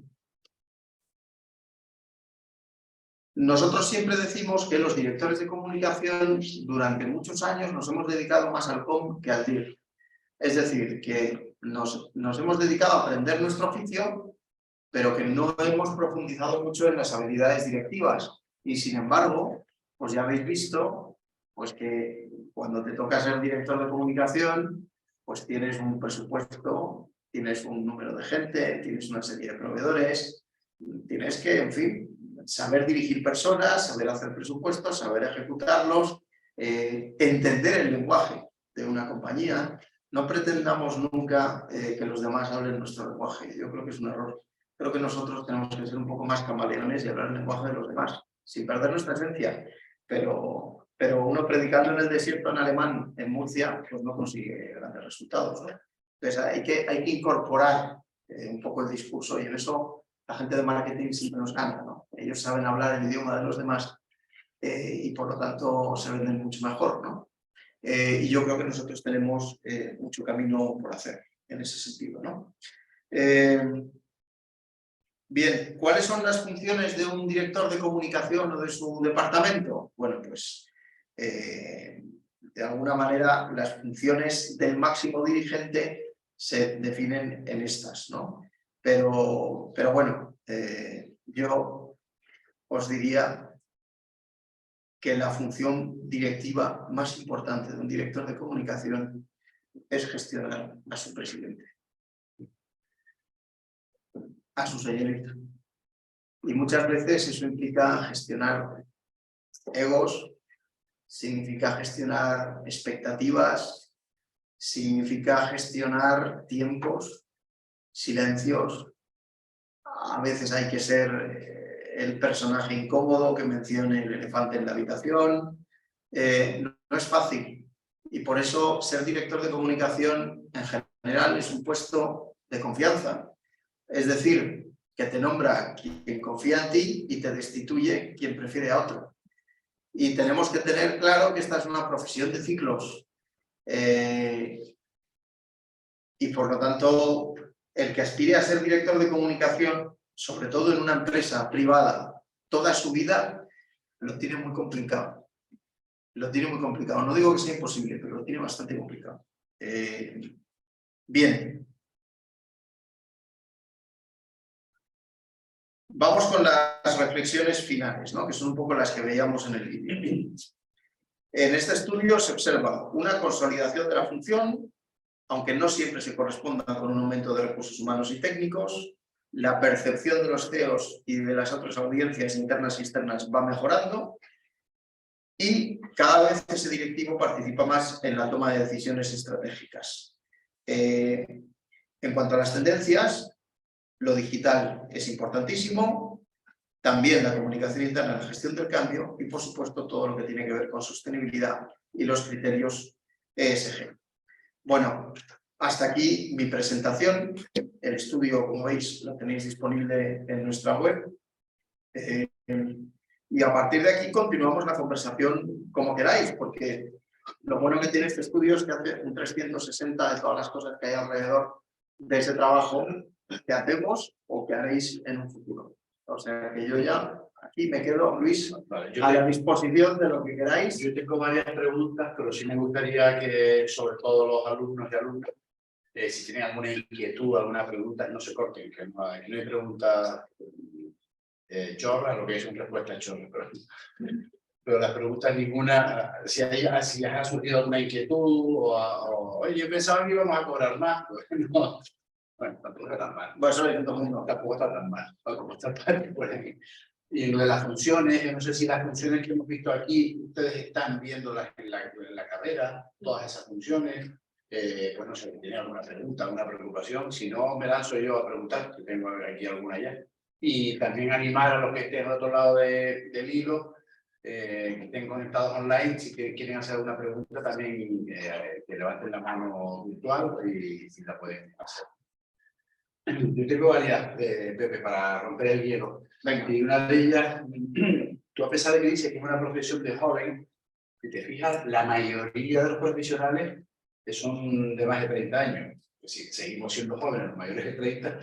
Nosotros siempre decimos que los directores de comunicación durante muchos años nos hemos dedicado más al com que al dir. Es decir, que nos hemos dedicado a aprender nuestro oficio, pero que no hemos profundizado mucho en las habilidades directivas. Y sin embargo, pues ya habéis visto pues que cuando te toca ser director de comunicación, pues tienes un presupuesto, tienes un número de gente, tienes una serie de proveedores, tienes que, en fin, saber dirigir personas, saber hacer presupuestos, saber ejecutarlos, entender el lenguaje de una compañía. No pretendamos nunca que los demás hablen nuestro lenguaje. Yo creo que es un error. Creo que nosotros tenemos que ser un poco más camaleones y hablar el lenguaje de los demás, sin perder nuestra esencia. Pero uno predicando en el desierto en alemán, en Murcia, pues no consigue grandes resultados, ¿no? Entonces hay que incorporar un poco el discurso y en eso la gente de marketing siempre nos gana, ¿no? Ellos saben hablar el idioma de los demás y por lo tanto se venden mucho mejor, ¿no? Y yo creo que nosotros tenemos mucho camino por hacer en ese sentido, ¿no? Bien, ¿cuáles son las funciones de un director de comunicación o de su departamento? Bueno, pues de alguna manera las funciones del máximo dirigente se definen en estas, ¿no? Pero bueno, yo os diría que la función directiva más importante de un director de comunicación es gestionar a su presidente, a su señorita. Y muchas veces eso implica gestionar egos, significa gestionar expectativas, significa gestionar tiempos, silencios. A veces hay que ser el personaje incómodo que mencione el elefante en la habitación. No es fácil y por eso ser director de comunicación en general es un puesto de confianza. Es decir, que te nombra quien confía en ti y te destituye quien prefiere a otro. Y tenemos que tener claro que esta es una profesión de ciclos. Y por lo tanto, el que aspire a ser director de comunicación, sobre todo en una empresa privada, toda su vida lo tiene muy complicado. Lo tiene muy complicado. No digo que sea imposible, pero lo tiene bastante complicado. Bien. Vamos con las reflexiones finales, ¿no? Que son un poco las que veíamos en el vídeo. En este estudio se observa una consolidación de la función, aunque no siempre se corresponda con un aumento de recursos humanos y técnicos. La percepción de los CEOs y de las otras audiencias internas y externas va mejorando y cada vez ese directivo participa más en la toma de decisiones estratégicas. En cuanto a las tendencias, lo digital es importantísimo, también la comunicación interna, la gestión del cambio y, por supuesto, todo lo que tiene que ver con sostenibilidad y los criterios ESG. Bueno, hasta aquí mi presentación. El estudio, como veis, lo tenéis disponible en nuestra web. Y a partir de aquí continuamos la conversación como queráis, porque lo bueno que tiene este estudio es que hace un 360 de todas las cosas que hay alrededor de ese trabajo que hacemos o que haréis en un futuro. O sea que yo ya aquí me quedo, Luis, a la disposición de lo que queráis.
Yo tengo varias preguntas, pero sí me gustaría que, sobre todo los alumnos y alumnas, si tienen alguna inquietud, alguna pregunta, no se corten, que no hay preguntas chorras, lo que es una respuesta chorra. Pero las preguntas ninguna, si les ha surgido alguna inquietud o oye, yo pensaba que íbamos a cobrar más, pues no. Bueno, tampoco está tan mal.
Bueno,
tampoco está tan mal, como está parte por aquí. Y en lo de las funciones, yo no sé si las funciones que hemos visto aquí, ustedes están viéndolas en la carrera, todas esas funciones. Pues no sé, si tienen alguna pregunta, alguna preocupación, si no me lanzo yo a preguntar, que tengo aquí alguna ya. Y también animar a los que estén al otro lado del hilo, que estén conectados online, si quieren hacer alguna pregunta, también que levanten la mano virtual y si la pueden hacer. Yo tengo varias, Pepe, para romper el hielo.
venga.
Y una de ellas, tú a pesar de que dices que es una profesión de joven, si te fijas, la mayoría de los profesionales son de más de 30 años. Es decir, seguimos siendo jóvenes, los mayores de 30,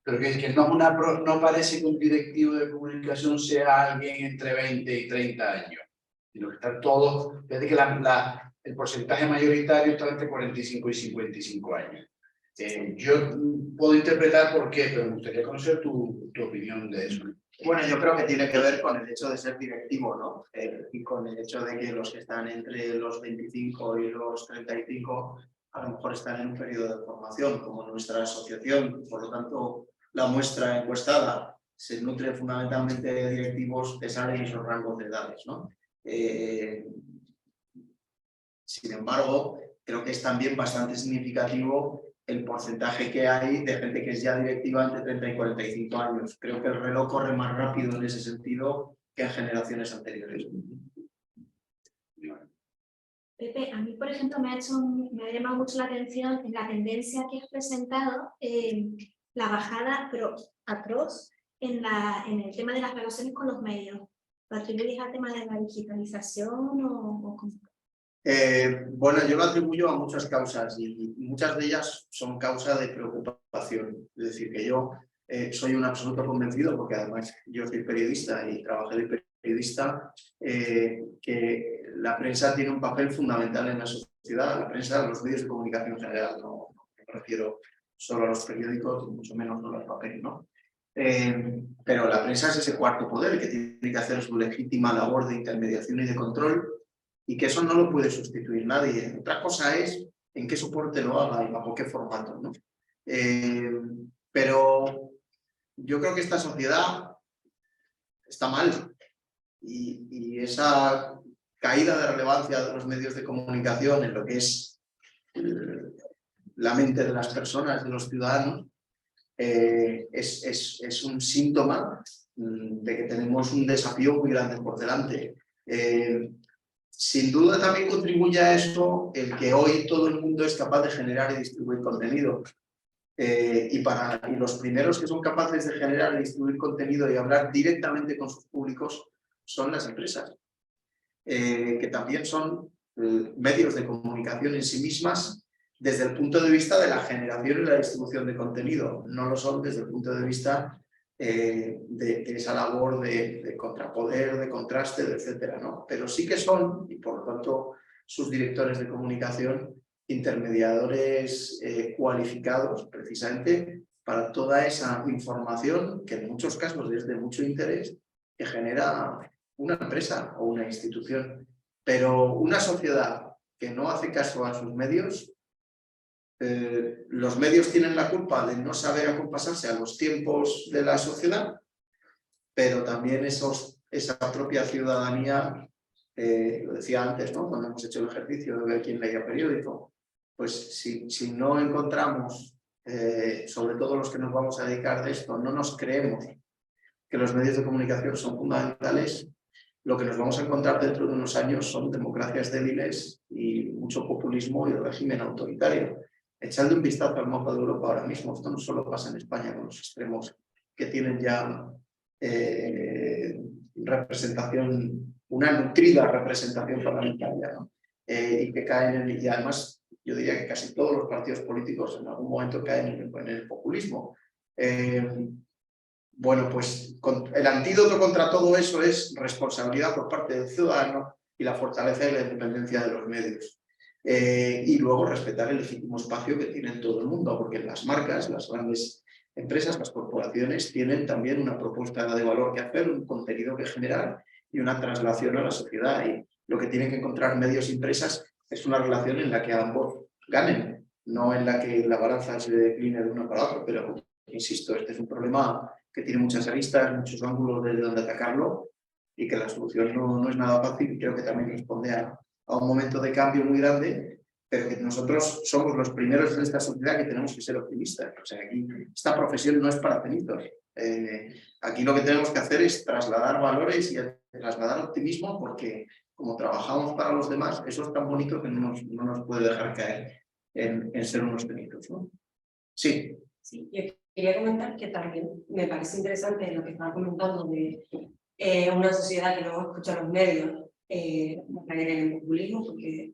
pero que no parece que un directivo de comunicación sea alguien entre 20 y 30 años, sino que están todos, desde que el porcentaje mayoritario está entre 45 y 55 años. Yo puedo interpretar por qué, pero me gustaría conocer tu opinión de eso.
Bueno, yo creo que tiene que ver con el hecho de ser directivo, ¿no? Y con el hecho de que los que están entre los 25 y los 35 a lo mejor están en un periodo de formación, como nuestra asociación. Por lo tanto, la muestra encuestada se nutre fundamentalmente de directivos que salen en esos rangos de edades, ¿no? Sin embargo, creo que es también bastante significativo el porcentaje que hay de gente que es ya directiva entre 30 y 45 años. Creo que el reloj corre más rápido en ese sentido que en generaciones anteriores.
Pepe, a mí, por ejemplo, me ha llamado mucho la atención en la tendencia que has presentado, la bajada, pero atroz, en el tema de las relaciones con los medios. ¿Lo atribuyes al tema de la digitalización o cómo?
Bueno, yo lo atribuyo a muchas causas y muchas de ellas son causa de preocupación. Es decir, que yo soy un absoluto convencido, porque además yo soy periodista y trabajé de periodista, que la prensa tiene un papel fundamental en la sociedad, la prensa, los medios de comunicación en general, no me refiero solo a los periódicos, mucho menos no al papel, ¿no? Pero la prensa es ese cuarto poder, el que tiene que hacer su legítima labor de intermediación y de control, y que eso no lo puede sustituir nadie. Otra cosa es en qué soporte lo haga y bajo qué formato, ¿no? Pero yo creo que esta sociedad está mal y esa caída de relevancia de los medios de comunicación en lo que es la mente de las personas, de los ciudadanos, es un síntoma de que tenemos un desafío muy grande por delante. Sin duda también contribuye a esto el que hoy todo el mundo es capaz de generar y distribuir contenido. Y los primeros que son capaces de generar y distribuir contenido y hablar directamente con sus públicos son las empresas, que también son medios de comunicación en sí mismas desde el punto de vista de la generación y la distribución de contenido. No lo son desde el punto de vista de esa labor de contrapoder, de contraste, etcétera, ¿no? Pero sí que son, y por lo tanto sus directores de comunicación, intermediadores cualificados precisamente para toda esa información que en muchos casos es de mucho interés que genera una empresa o una institución. Pero una sociedad que no hace caso a sus medios, los medios tienen la culpa de no saber acompasarse a los tiempos de la sociedad, pero también esa propia ciudadanía, lo decía antes, ¿no? Cuando hemos hecho el ejercicio de ver quién leía periódico, pues si no encontramos, sobre todo los que nos vamos a dedicar de esto, no nos creemos que los medios de comunicación son fundamentales, lo que nos vamos a encontrar dentro de unos años son democracias débiles y mucho populismo y régimen autoritario. Echadle un vistazo al mapa de Europa ahora mismo. Esto no solo pasa en España con los extremos que tienen ya representación, una nutrida representación parlamentaria, ¿no? Y que caen y además yo diría que casi todos los partidos políticos en algún momento caen en el populismo. Bueno, pues el antídoto contra todo eso es responsabilidad por parte del ciudadano y la fortaleza y la independencia de los medios. Y luego respetar el legítimo espacio que tiene todo el mundo, porque las marcas, las grandes empresas, las corporaciones tienen también una propuesta de valor que hacer, un contenido que generar y una traslación a la sociedad. Y lo que tienen que encontrar medios y empresas es una relación en la que ambos ganen, no en la que la balanza se decline de uno para otro. Pero, insisto, este es un problema que tiene muchas aristas, muchos ángulos desde donde atacarlo y que la solución no es nada fácil y creo que también responde a un momento de cambio muy grande, pero que nosotros somos los primeros en esta sociedad que tenemos que ser optimistas. O sea, aquí esta profesión no es para penitos. Aquí lo que tenemos que hacer es trasladar valores y trasladar optimismo, porque como trabajamos para los demás, eso es tan bonito que no nos puede dejar caer en ser unos penitos, ¿no? Sí.
Sí, yo quería comentar que también me parece interesante lo que estaba comentando de una sociedad que no escucha los medios, caer en el populismo, porque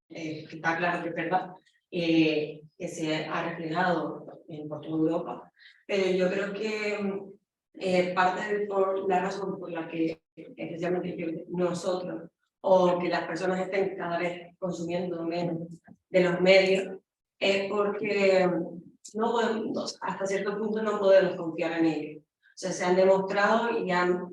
está claro que es verdad, que se ha reflejado por toda Europa, pero yo creo que parte de la razón por la que especialmente nosotros o que las personas estén cada vez consumiendo menos de los medios es porque no podemos, hasta cierto punto no podemos confiar en ellos. O sea, se han demostrado y han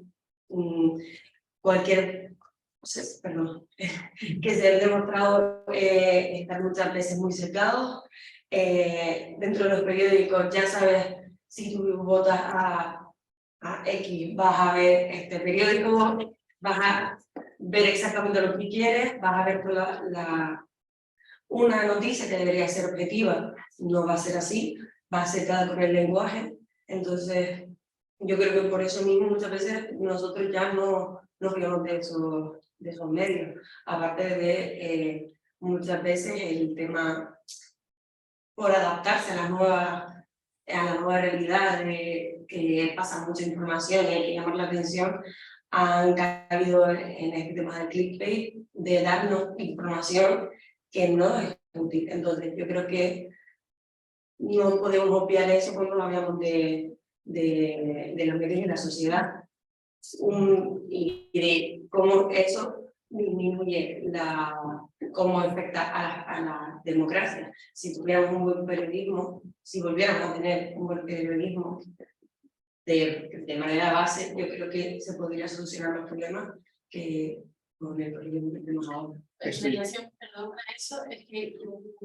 que se han demostrado estar muchas veces muy cercados. Dentro de los periódicos ya sabes, si tú votas a X, vas a ver este periódico, vas a ver exactamente lo que quieres, vas a ver una noticia que debería ser objetiva, no va a ser así, va a ser cada con el lenguaje. Entonces, yo creo que por eso mismo muchas veces nosotros ya no nos fiamos de esos medios. Aparte de muchas veces el tema por adaptarse a la nueva realidad, que pasa mucha información y hay que llamar la atención, han caído en este tema del clickbait, de darnos información que no es útil. Entonces yo creo que no podemos obviar eso cuando hablamos de los medios y la sociedad, y de cómo eso disminuye cómo afecta a la democracia. Si tuviéramos un buen periodismo, si volviéramos a tener un buen periodismo de manera base, yo creo que se podría solucionar los problemas que con el periodismo que tenemos ahora.
Perdón, para eso, es que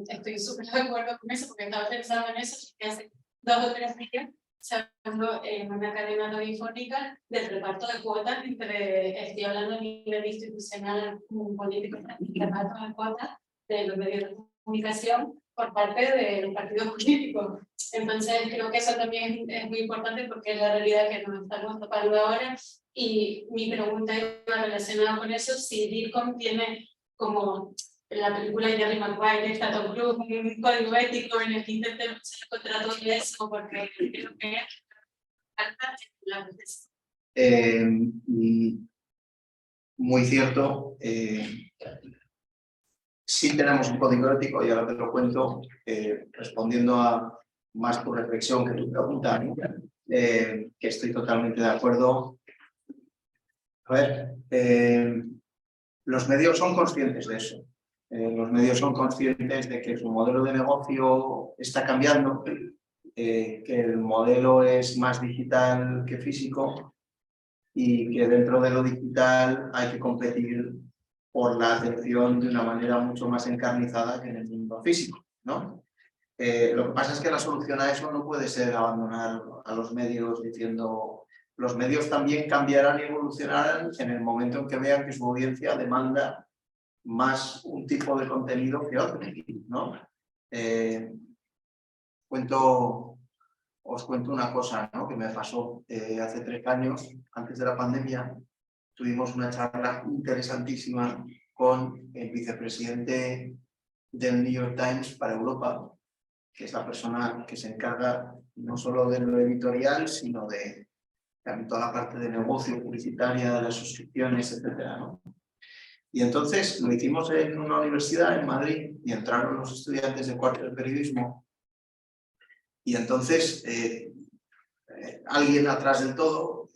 estoy súper de acuerdo con eso, porque estaba pensando en eso, que hace 2 o 3 días saliendo en una cadena radiofónica del reparto de cuotas estoy hablando a nivel institucional, político, el reparto de cuotas de los medios de comunicación por parte de los partidos políticos. Entonces creo que eso también es muy importante porque es la realidad que nos estamos topando ahora. Y mi pregunta iba relacionada con eso, si DIRCOM tiene como la película de Jerry Maguire, está Tom Cruise, un código ético en el que intenta luchar contra todo eso, porque creo que falta la protección.
Muy cierto. Sí tenemos un código ético, y ahora te lo cuento, respondiendo a más tu reflexión que tu pregunta, ¿no? que estoy totalmente de acuerdo. A ver, los medios son conscientes de eso. Los medios son conscientes de que su modelo de negocio está cambiando, que el modelo es más digital que físico y que dentro de lo digital hay que competir por la atención de una manera mucho más encarnizada que en el mundo físico, ¿no? Lo que pasa es que la solución a eso no puede ser abandonar a los medios diciendo los medios también cambiarán y evolucionarán en el momento en que vean que su audiencia demanda más un tipo de contenido que otro, ¿no? Os cuento una cosa, ¿no?, que me pasó hace 3 años, antes de la pandemia. Tuvimos una charla interesantísima con el vicepresidente del New York Times para Europa, que es la persona que se encarga no solo de lo editorial, sino de toda la parte de negocio, publicitaria, de las suscripciones, etcétera, ¿no? Y entonces lo hicimos en una universidad en Madrid y entraron los estudiantes de cuarto de periodismo y entonces alguien atrás del todo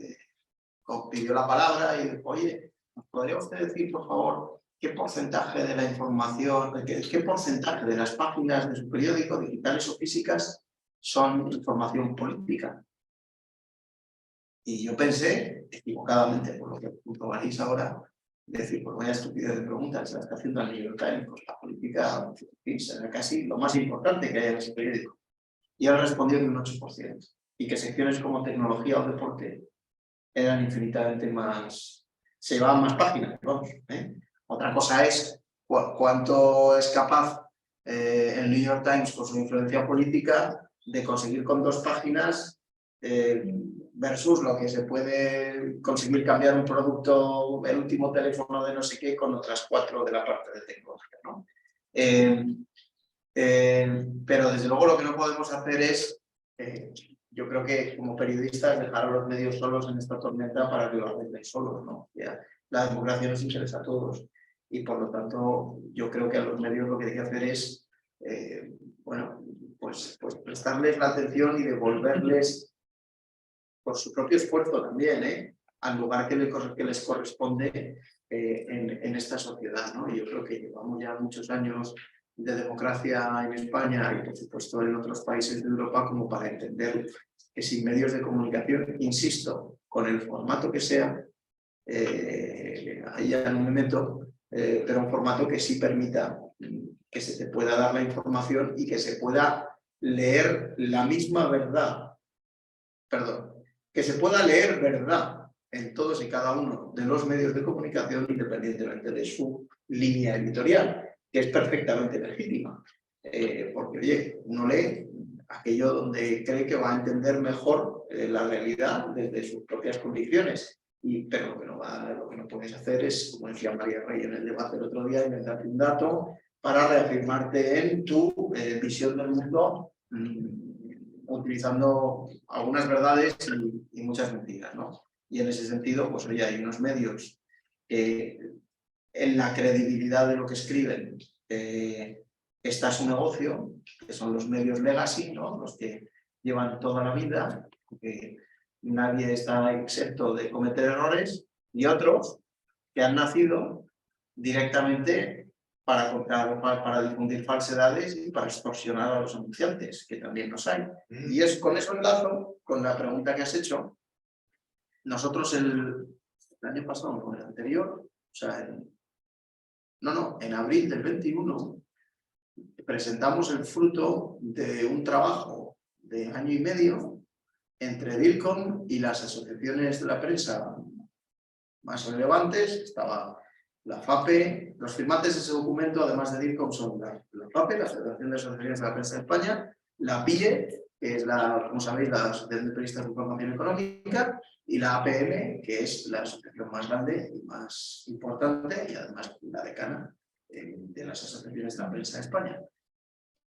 pidió la palabra y dijo, oye, ¿nos podría usted decir, por favor, qué porcentaje de la información, qué porcentaje de las páginas de su periódico, digitales o físicas, son información política? Y yo pensé, equivocadamente, por lo que comprobaréis ahora, decir, pues vaya estupidez de preguntas, se la está haciendo el New York Times, pues la política será casi lo más importante que hay en ese periódico. Y él respondió que un 8%, y que secciones como tecnología o deporte eran infinitamente más, se llevaban más páginas, vamos, ¿eh? Otra cosa es cuánto es capaz el New York Times, con su influencia política, de conseguir con 2 páginas versus lo que se puede conseguir cambiar un producto, el último teléfono de no sé qué, con otras 4 de la parte de tecnología, ¿no? Pero desde luego lo que no podemos hacer es, yo creo que como periodistas, dejar a los medios solos en esta tormenta para que lo arreglen solos, ¿no? Ya, la democracia nos interesa a todos y por lo tanto yo creo que a los medios lo que hay que hacer es, bueno, pues prestarles la atención y devolverles por su propio esfuerzo también, al lugar que les corresponde en esta sociedad, ¿no? Y yo creo que llevamos ya muchos años de democracia en España y por supuesto en otros países de Europa como para entender que sin medios de comunicación, insisto, con el formato que sea, ahí ya no me meto, pero un formato que sí permita que se te pueda dar la información y que se pueda leer la misma verdad, que se pueda leer verdad en todos y cada uno de los medios de comunicación independientemente de su línea editorial, que es perfectamente legítima. Porque, oye, uno lee aquello donde cree que va a entender mejor la realidad desde sus propias convicciones. Pero lo que no puedes hacer es, como decía María Rey en el debate el otro día, inventarte un dato para reafirmarte en tu visión del mundo, utilizando algunas verdades y muchas mentiras, ¿no? Y en ese sentido, pues oye, hay unos medios en la credibilidad de lo que escriben está su negocio, que son los medios legacy, ¿no? Los que llevan toda la vida, que nadie está exento de cometer errores, y otros que han nacido directamente para difundir falsedades y para extorsionar a los anunciantes, que también los hay. Y con eso enlazo con la pregunta que has hecho. Nosotros el año pasado, con el anterior, o sea, en abril del 21, presentamos el fruto de un trabajo de 1 año y medio entre DIRCOM y las asociaciones de la prensa más relevantes. Estaba la FAPE, los firmantes de ese documento, además de DIRCOM, son la FAPE, la Federación de Asociaciones de la Prensa de España, la PIE, que es como sabéis, la Asociación de Periodistas de Información Económica, y la APM, que es la asociación más grande y más importante, y además la decana de las asociaciones de la prensa de España.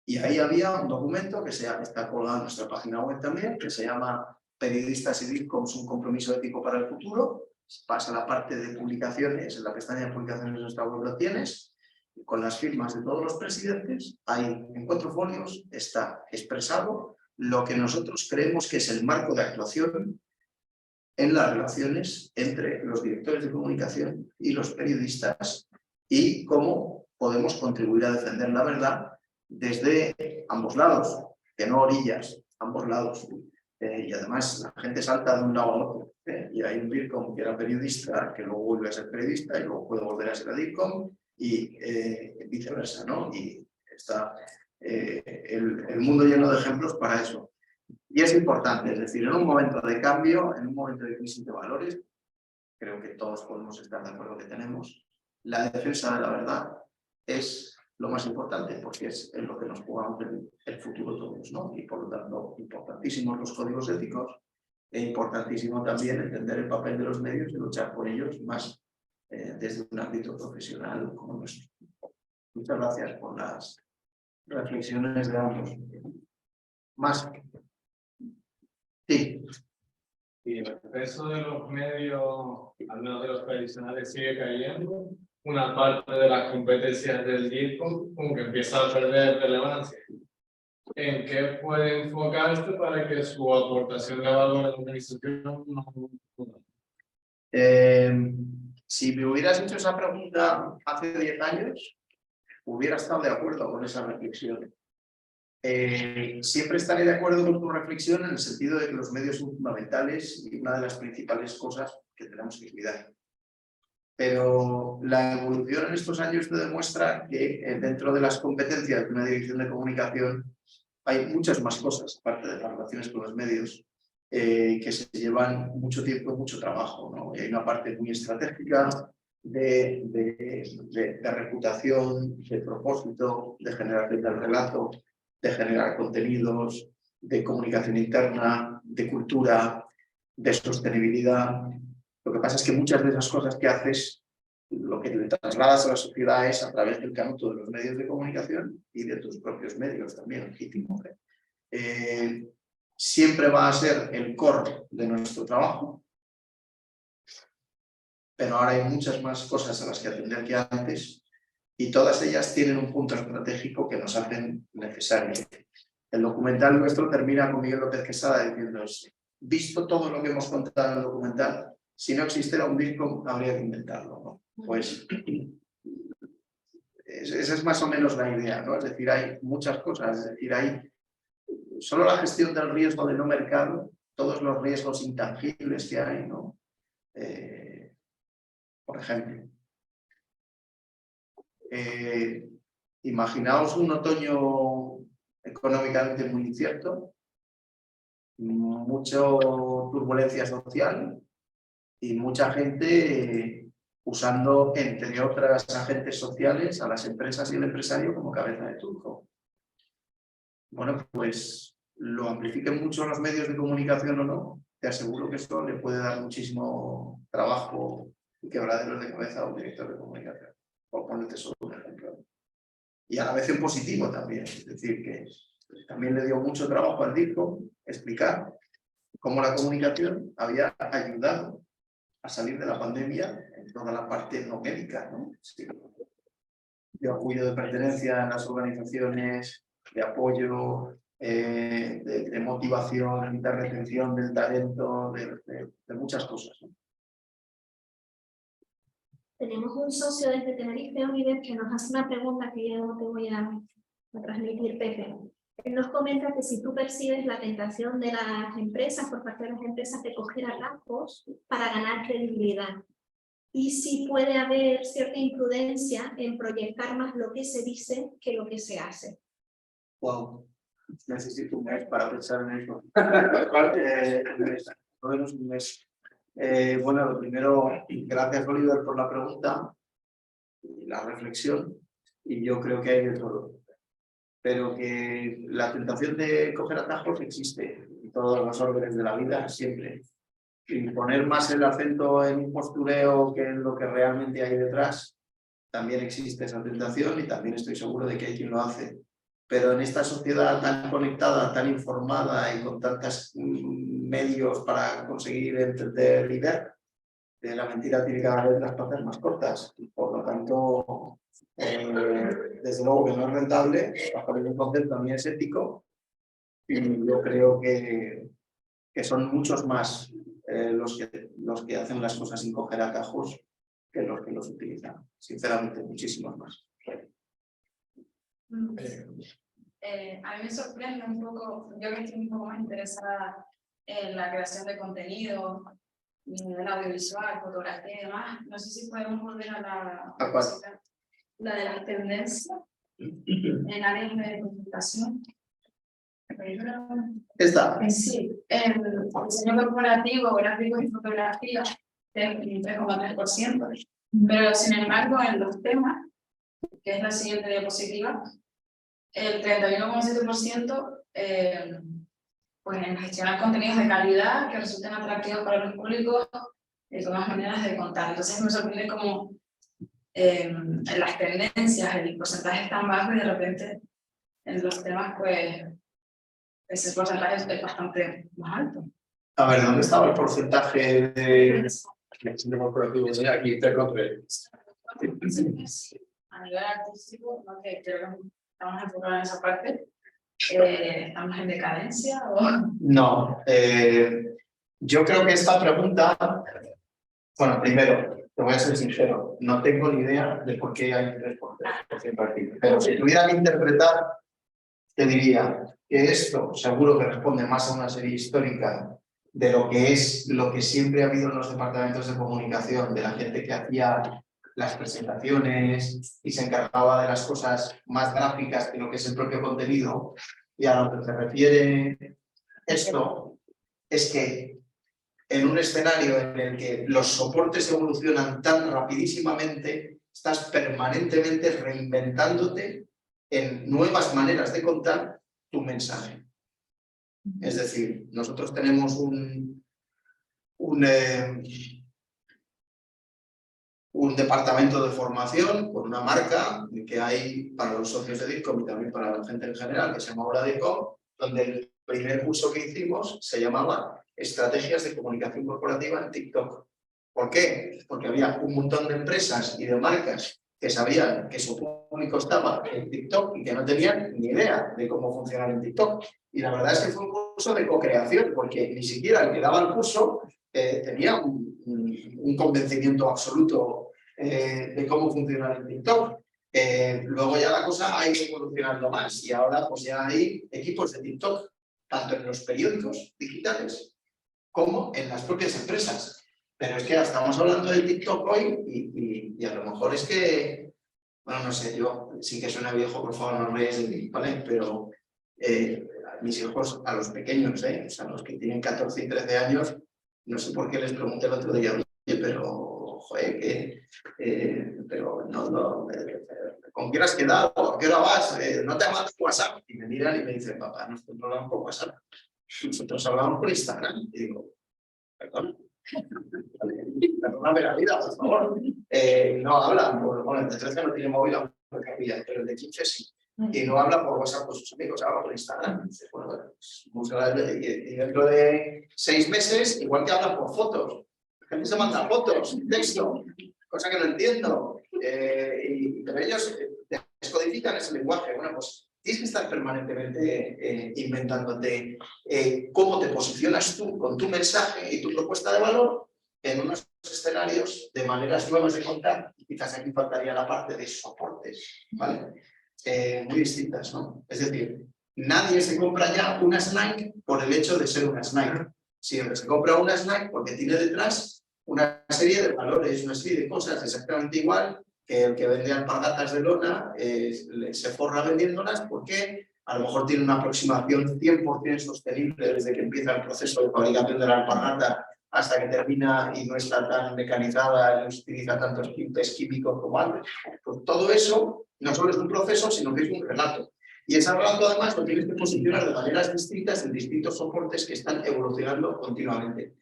Y ahí había un documento que está colgado en nuestra página web también, que se llama Periodistas y DIRCOM, un compromiso ético para el futuro. Pasa a la parte de publicaciones, en la pestaña de publicaciones de nuestra web lo tienes, con las firmas de todos los presidentes. Hay en 4 folios, está expresado lo que nosotros creemos que es el marco de actuación en las relaciones entre los directores de comunicación y los periodistas y cómo podemos contribuir a defender la verdad desde ambos lados, que no orillas, ambos lados. Y además la gente salta de un lado a otro. Y hay un DIRCOM que era periodista, que luego vuelve a ser periodista y luego puede volver a ser DIRCOM y viceversa, ¿no? Y está el mundo lleno de ejemplos para eso. Y es importante, es decir, en un momento de cambio, en un momento de crisis de valores, creo que todos podemos estar de acuerdo que tenemos, la defensa de la verdad es lo más importante, porque es en lo que nos jugamos el futuro todos, ¿no? Y por lo tanto, importantísimos los códigos éticos e importantísimo también entender el papel de los medios y luchar por ellos más desde un ámbito profesional como nuestro. Muchas gracias por las reflexiones de ambos. Más. Sí.
Y el peso de los medios, al menos de los tradicionales, sigue cayendo. Una parte de las competencias del DIRCOM como que empieza a perder relevancia. ¿En qué puede enfocarse para que su aportación de valor a la organización no?
Si me hubieras hecho esa pregunta hace 10 años, hubiera estado de acuerdo con esa reflexión. Siempre estaré de acuerdo con tu reflexión en el sentido de que los medios son fundamentales y una de las principales cosas que tenemos que cuidar. Pero la evolución en estos años te demuestra que dentro de las competencias de una dirección de comunicación hay muchas más cosas, aparte de las relaciones con los medios, que se llevan mucho tiempo, mucho trabajo, ¿no? Y hay una parte muy estratégica de reputación, de propósito, de generación del relato, de generar contenidos, de comunicación interna, de cultura, de sostenibilidad. Lo que pasa es que muchas de esas cosas que haces, lo que le trasladas a la sociedad es a través del canuto de los medios de comunicación y de tus propios medios también, legítimo. Siempre va a ser el core de nuestro trabajo, pero ahora hay muchas más cosas a las que atender que antes y todas ellas tienen un punto estratégico que nos hacen necesarios. El documental nuestro termina con Miguel López Quesada diciendo: visto todo lo que hemos contado en el documental, si no existiera un DIRCOM habría que inventarlo, ¿no? Pues esa es más o menos la idea, ¿no? Es decir, hay muchas cosas, es decir, hay solo la gestión del riesgo de no mercado, todos los riesgos intangibles que hay, ¿no? Por ejemplo, imaginaos un otoño económicamente muy incierto, mucha turbulencia social y mucha gente usando, entre otras agentes sociales, a las empresas y el empresario como cabeza de turco. Bueno, pues lo amplifiquen mucho los medios de comunicación o no, te aseguro que esto le puede dar muchísimo trabajo y quebraderos de cabeza a un director de comunicación, por ponerte solo un ejemplo. Y a la vez en positivo también, es decir, que también le dio mucho trabajo al DIRCOM explicar cómo la comunicación había ayudado a salir de la pandemia en toda la parte no médica, ¿no? Sí. De orgullo de pertenencia en las organizaciones, de apoyo, de motivación, de retención del talento, de muchas cosas, ¿no?
Tenemos un socio desde Tenerife, Oliver, que nos hace una pregunta que yo te voy a transmitir, Pepe. Él nos comenta que si tú percibes la tentación de las empresas, por parte de las empresas, de coger atajos para ganar credibilidad. Y si puede haber cierta imprudencia en proyectar más lo que se dice que lo que se hace.
Wow, necesito un mes para pensar en eso. Un mes. Bueno, lo primero, gracias Oliver por la pregunta y la reflexión, y yo creo que hay de todo. Pero que la tentación de coger atajos existe en todos los órdenes de la vida, siempre. Y poner más el acento en un postureo que en lo que realmente hay detrás, también existe esa tentación y también estoy seguro de que hay quien lo hace. Pero en esta sociedad tan conectada, tan informada y con tantos medios para conseguir entender y ver, la mentira tiene cada vez las partes más cortas. Y por lo tanto, desde luego que no es rentable, bajo ningún concepto ni es ético, Y yo creo que son muchos más los que hacen las cosas sin coger atajos que los utilizan. Sinceramente, muchísimos más.
A mí me sorprende un poco, yo que estoy un poco más interesada en la creación de contenido, en el audiovisual, fotografía y demás. No sé si podemos volver a la de las tendencias en áreas de comunicación.
Esta.
Sí, el diseño corporativo, gráficos y fotografía es un 3,3%, pero sin embargo en los temas, que es la siguiente diapositiva, el 31,7% pues en gestionar contenidos de calidad que resulten atractivos para los públicos y todas maneras de contar. Entonces me sorprende como en las tendencias el porcentaje es tan bajo y de repente en los temas pues ese porcentaje es bastante más alto.
A ver, ¿dónde estaba el porcentaje de
corporativo? Aquí te encontré.
A nivel artístico, no que creo que estamos enfocados en esa parte. ¿Estamos en decadencia o...?
No, yo creo que esta pregunta, bueno, primero, te voy a ser sincero, no tengo ni idea de por qué hay un 3% aquí, pero si tuviera que interpretar, te diría que esto seguro que responde más a una serie histórica de lo que es lo que siempre ha habido en los departamentos de comunicación, de la gente que hacía las presentaciones y se encargaba de las cosas más gráficas que lo que es el propio contenido. Y a lo que se refiere esto es que en un escenario en el que los soportes evolucionan tan rapidísimamente, estás permanentemente reinventándote en nuevas maneras de contar tu mensaje. Es decir, nosotros tenemos un departamento de formación con una marca que hay para los socios de DIRCOM y también para la gente en general, que se llama Hora DIRCOM, donde el primer curso que hicimos se llamaba Estrategias de Comunicación Corporativa en TikTok. ¿Por qué? Porque había un montón de empresas y de marcas que sabían que su público estaba en TikTok y que no tenían ni idea de cómo funcionar en TikTok. Y la verdad es que fue un curso de co-creación, porque ni siquiera el que daba el curso tenía un convencimiento absoluto de cómo funcionar en TikTok. Luego ya la cosa ha ido evolucionando más y ahora pues ya hay equipos de TikTok, tanto en los periódicos digitales como en las propias empresas. Pero es que estamos hablando de TikTok hoy y a lo mejor es que, bueno, no sé, yo sí que suena viejo, por favor, no me veáis de mí, ¿vale? Pero mis hijos, a los pequeños, o sea, los que tienen 14 y 13 años, no sé por qué les pregunté el otro día, oye, pero, joder, pero no, ¿con quién has quedado? ¿A qué hora vas? ¿No te mandas WhatsApp? Y me miran y me dicen, papá, nosotros no hablamos por WhatsApp, nosotros hablamos por Instagram. Y digo, perdón. Perdóname la vida, por favor. No hablan, bueno, el de 13 no tiene móvil, pero el de 15 sí. Y no habla por WhatsApp con sus amigos, habla por Instagram. Y dentro de 6 meses, igual que hablan por fotos. La gente se manda fotos, texto, cosa que no entiendo. Pero ellos descodifican ese lenguaje. Bueno, pues tienes que estar permanentemente inventándote cómo te posicionas tú con tu mensaje y tu propuesta de valor en unos escenarios de maneras nuevas de contar. Quizás aquí faltaría la parte de soportes, ¿vale? Muy distintas, ¿no? Es decir, nadie se compra ya una snack por el hecho de ser una snack. Siempre se compra una snack porque tiene detrás una serie de valores, una serie de cosas exactamente igual que el que vende alpargatas de lona se forra vendiéndolas porque a lo mejor tiene una aproximación 100% sostenible desde que empieza el proceso de fabricación de la alpargata hasta que termina y no está tan mecanizada y no se utiliza tantos tintes químicos como antes. Pues todo eso no solo es un proceso, sino que es un relato. Y ese relato además lo tienes que posicionar de maneras distintas en distintos soportes que están evolucionando continuamente.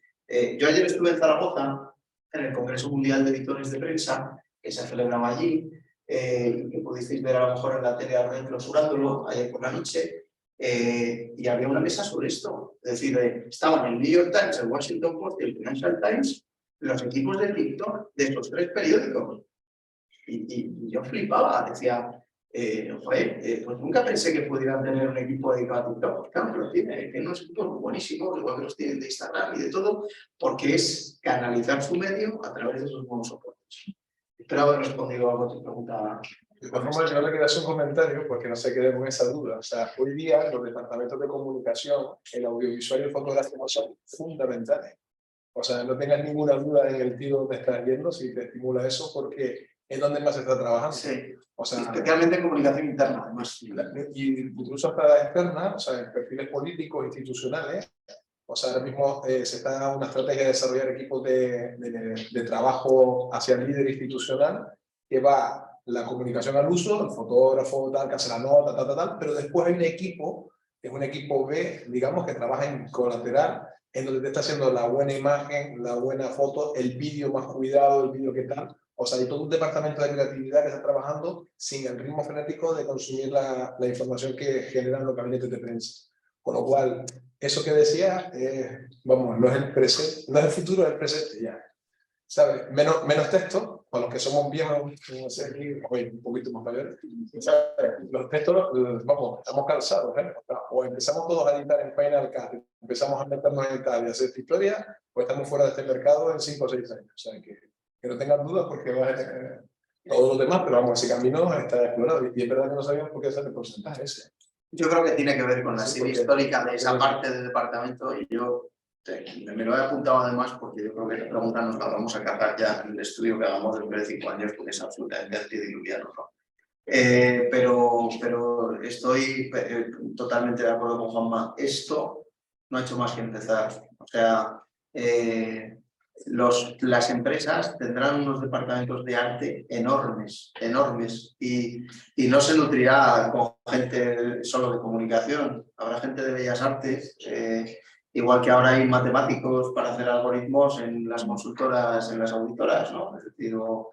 Yo ayer estuve en Zaragoza, en el Congreso Mundial de Editores de Prensa, que se celebraba allí, que pudisteis ver a lo mejor en la tele ahora clausurándolo ayer por la noche, y había una mesa sobre esto. Es decir, estaban el New York Times, el Washington Post y el Financial Times, los equipos de TikTok de estos 3 periódicos. Y yo flipaba, decía, Pues nunca pensé que pudieran tener un equipo dedicado a TikTok. Claro, lo tiene, tiene unos equipos buenísimos, igual que los tienen de Instagram y de todo, porque es canalizar su medio a través de esos nuevos soportes. Espero haber respondido algo a tu pregunta.
De todas formas, yo le quería hacer un comentario porque no se quede con esa duda. O sea, hoy día los departamentos de comunicación, el audiovisual y el fotográfico son fundamentales. O sea, no tengas ninguna duda en el tiro donde estás yendo si te estimula eso, porque es donde más se está trabajando.
Sí,
o sea,
especialmente en comunicación interna, además.
Y incluso hasta externa, o sea, en perfiles políticos, institucionales. O sea, ahora mismo se está en una estrategia de desarrollar equipos de trabajo hacia el líder institucional, que va la comunicación al uso, el fotógrafo, tal, que hace la nota, tal, pero después hay un equipo, que es un equipo B, digamos, que trabaja en colateral, en donde te está haciendo la buena imagen, la buena foto, el vídeo más cuidado, el vídeo que tal. O sea, hay todo un departamento de creatividad que está trabajando sin el ritmo frenético de consumir la información que generan los gabinetes de prensa. Con lo cual, eso que decía, vamos, no es el presente, no es el futuro, es el presente ya. ¿Sabes? Menos texto, para los que somos viejos, no sé, aquí, hoy un poquito más mayores, ¿sabes? Los textos, vamos, estamos cansados, ¿eh? O empezamos todos a editar en Final Cut, empezamos a meternos en tal y hacer esta historia, o estamos fuera de este mercado en 5 o 6 años. O sea, que no tengan dudas porque va a tener todos los demás, pero vamos, ese camino está explorado. Y es verdad que no sabíamos por qué sale el porcentaje ese.
Yo creo que tiene que ver con la
Sí,
serie histórica de esa parte del departamento y yo me lo he apuntado además porque yo creo que la pregunta nos la vamos a cargar ya en el estudio que hagamos dentro de 5 años porque es absolutamente antediluviano, ¿no? Pero estoy totalmente de acuerdo con Juanma. Esto no ha hecho más que empezar. O sea, las empresas tendrán unos departamentos de arte enormes, enormes, y no se nutrirá con gente solo de comunicación. Habrá gente de bellas artes, igual que ahora hay matemáticos para hacer algoritmos en las consultoras, en las auditoras, ¿no? Es decir, o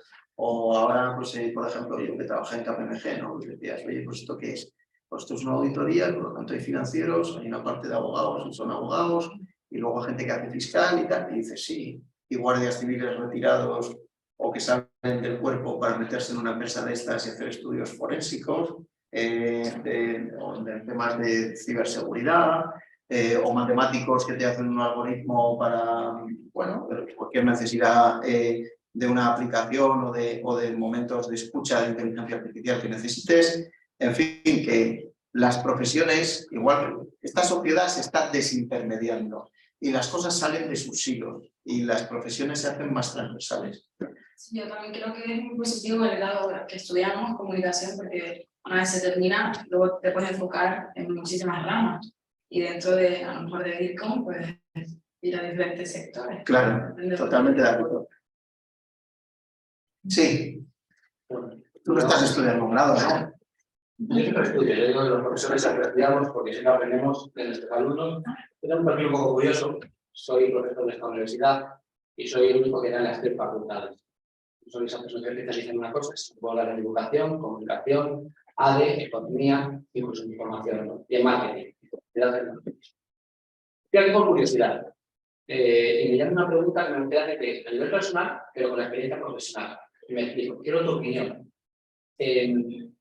ahora, pues, por ejemplo, yo que trabajé en KPMG, ¿no? Y decías, oye, pues ¿esto qué es? Pues esto es una auditoría, por lo tanto hay financieros, hay una parte de abogados, son abogados, y luego gente que hace fiscal y tal, y dices, sí, y guardias civiles retirados o que salen del cuerpo para meterse en una empresa de estas y hacer estudios forensicos, de temas de ciberseguridad, o matemáticos que te hacen un algoritmo para, bueno, cualquier necesidad de una aplicación o de momentos de escucha de inteligencia artificial que necesites. En fin, que las profesiones, igual, esta sociedad se está desintermediando y las cosas salen de sus hilos y las profesiones se hacen más transversales.
Sí, yo también creo que es muy positivo el lado que estudiamos comunicación, porque una vez se termina, luego te puedes enfocar en muchísimas ramas y dentro de, a lo mejor de DIRCOM, pues ir a diferentes sectores.
Claro, totalmente de acuerdo. Sí, tú no estás estudiando un grado, ¿no?
Yo siempre estudio, yo digo que los profesores apreciamos porque siempre aprendemos de nuestros alumnos. Tengo un perfil un poco curioso, soy profesor de esta universidad y soy el único que da las 3 facultades. Soy esa persona que especializa en una cosa, puedo hablar en educación, comunicación, ADE, economía, incluso en información, ¿no? Y en marketing. Estoy aquí por curiosidad. Y me llama una pregunta que me gustaría hacer a nivel personal, pero con la experiencia profesional. Y me explico, quiero tu opinión.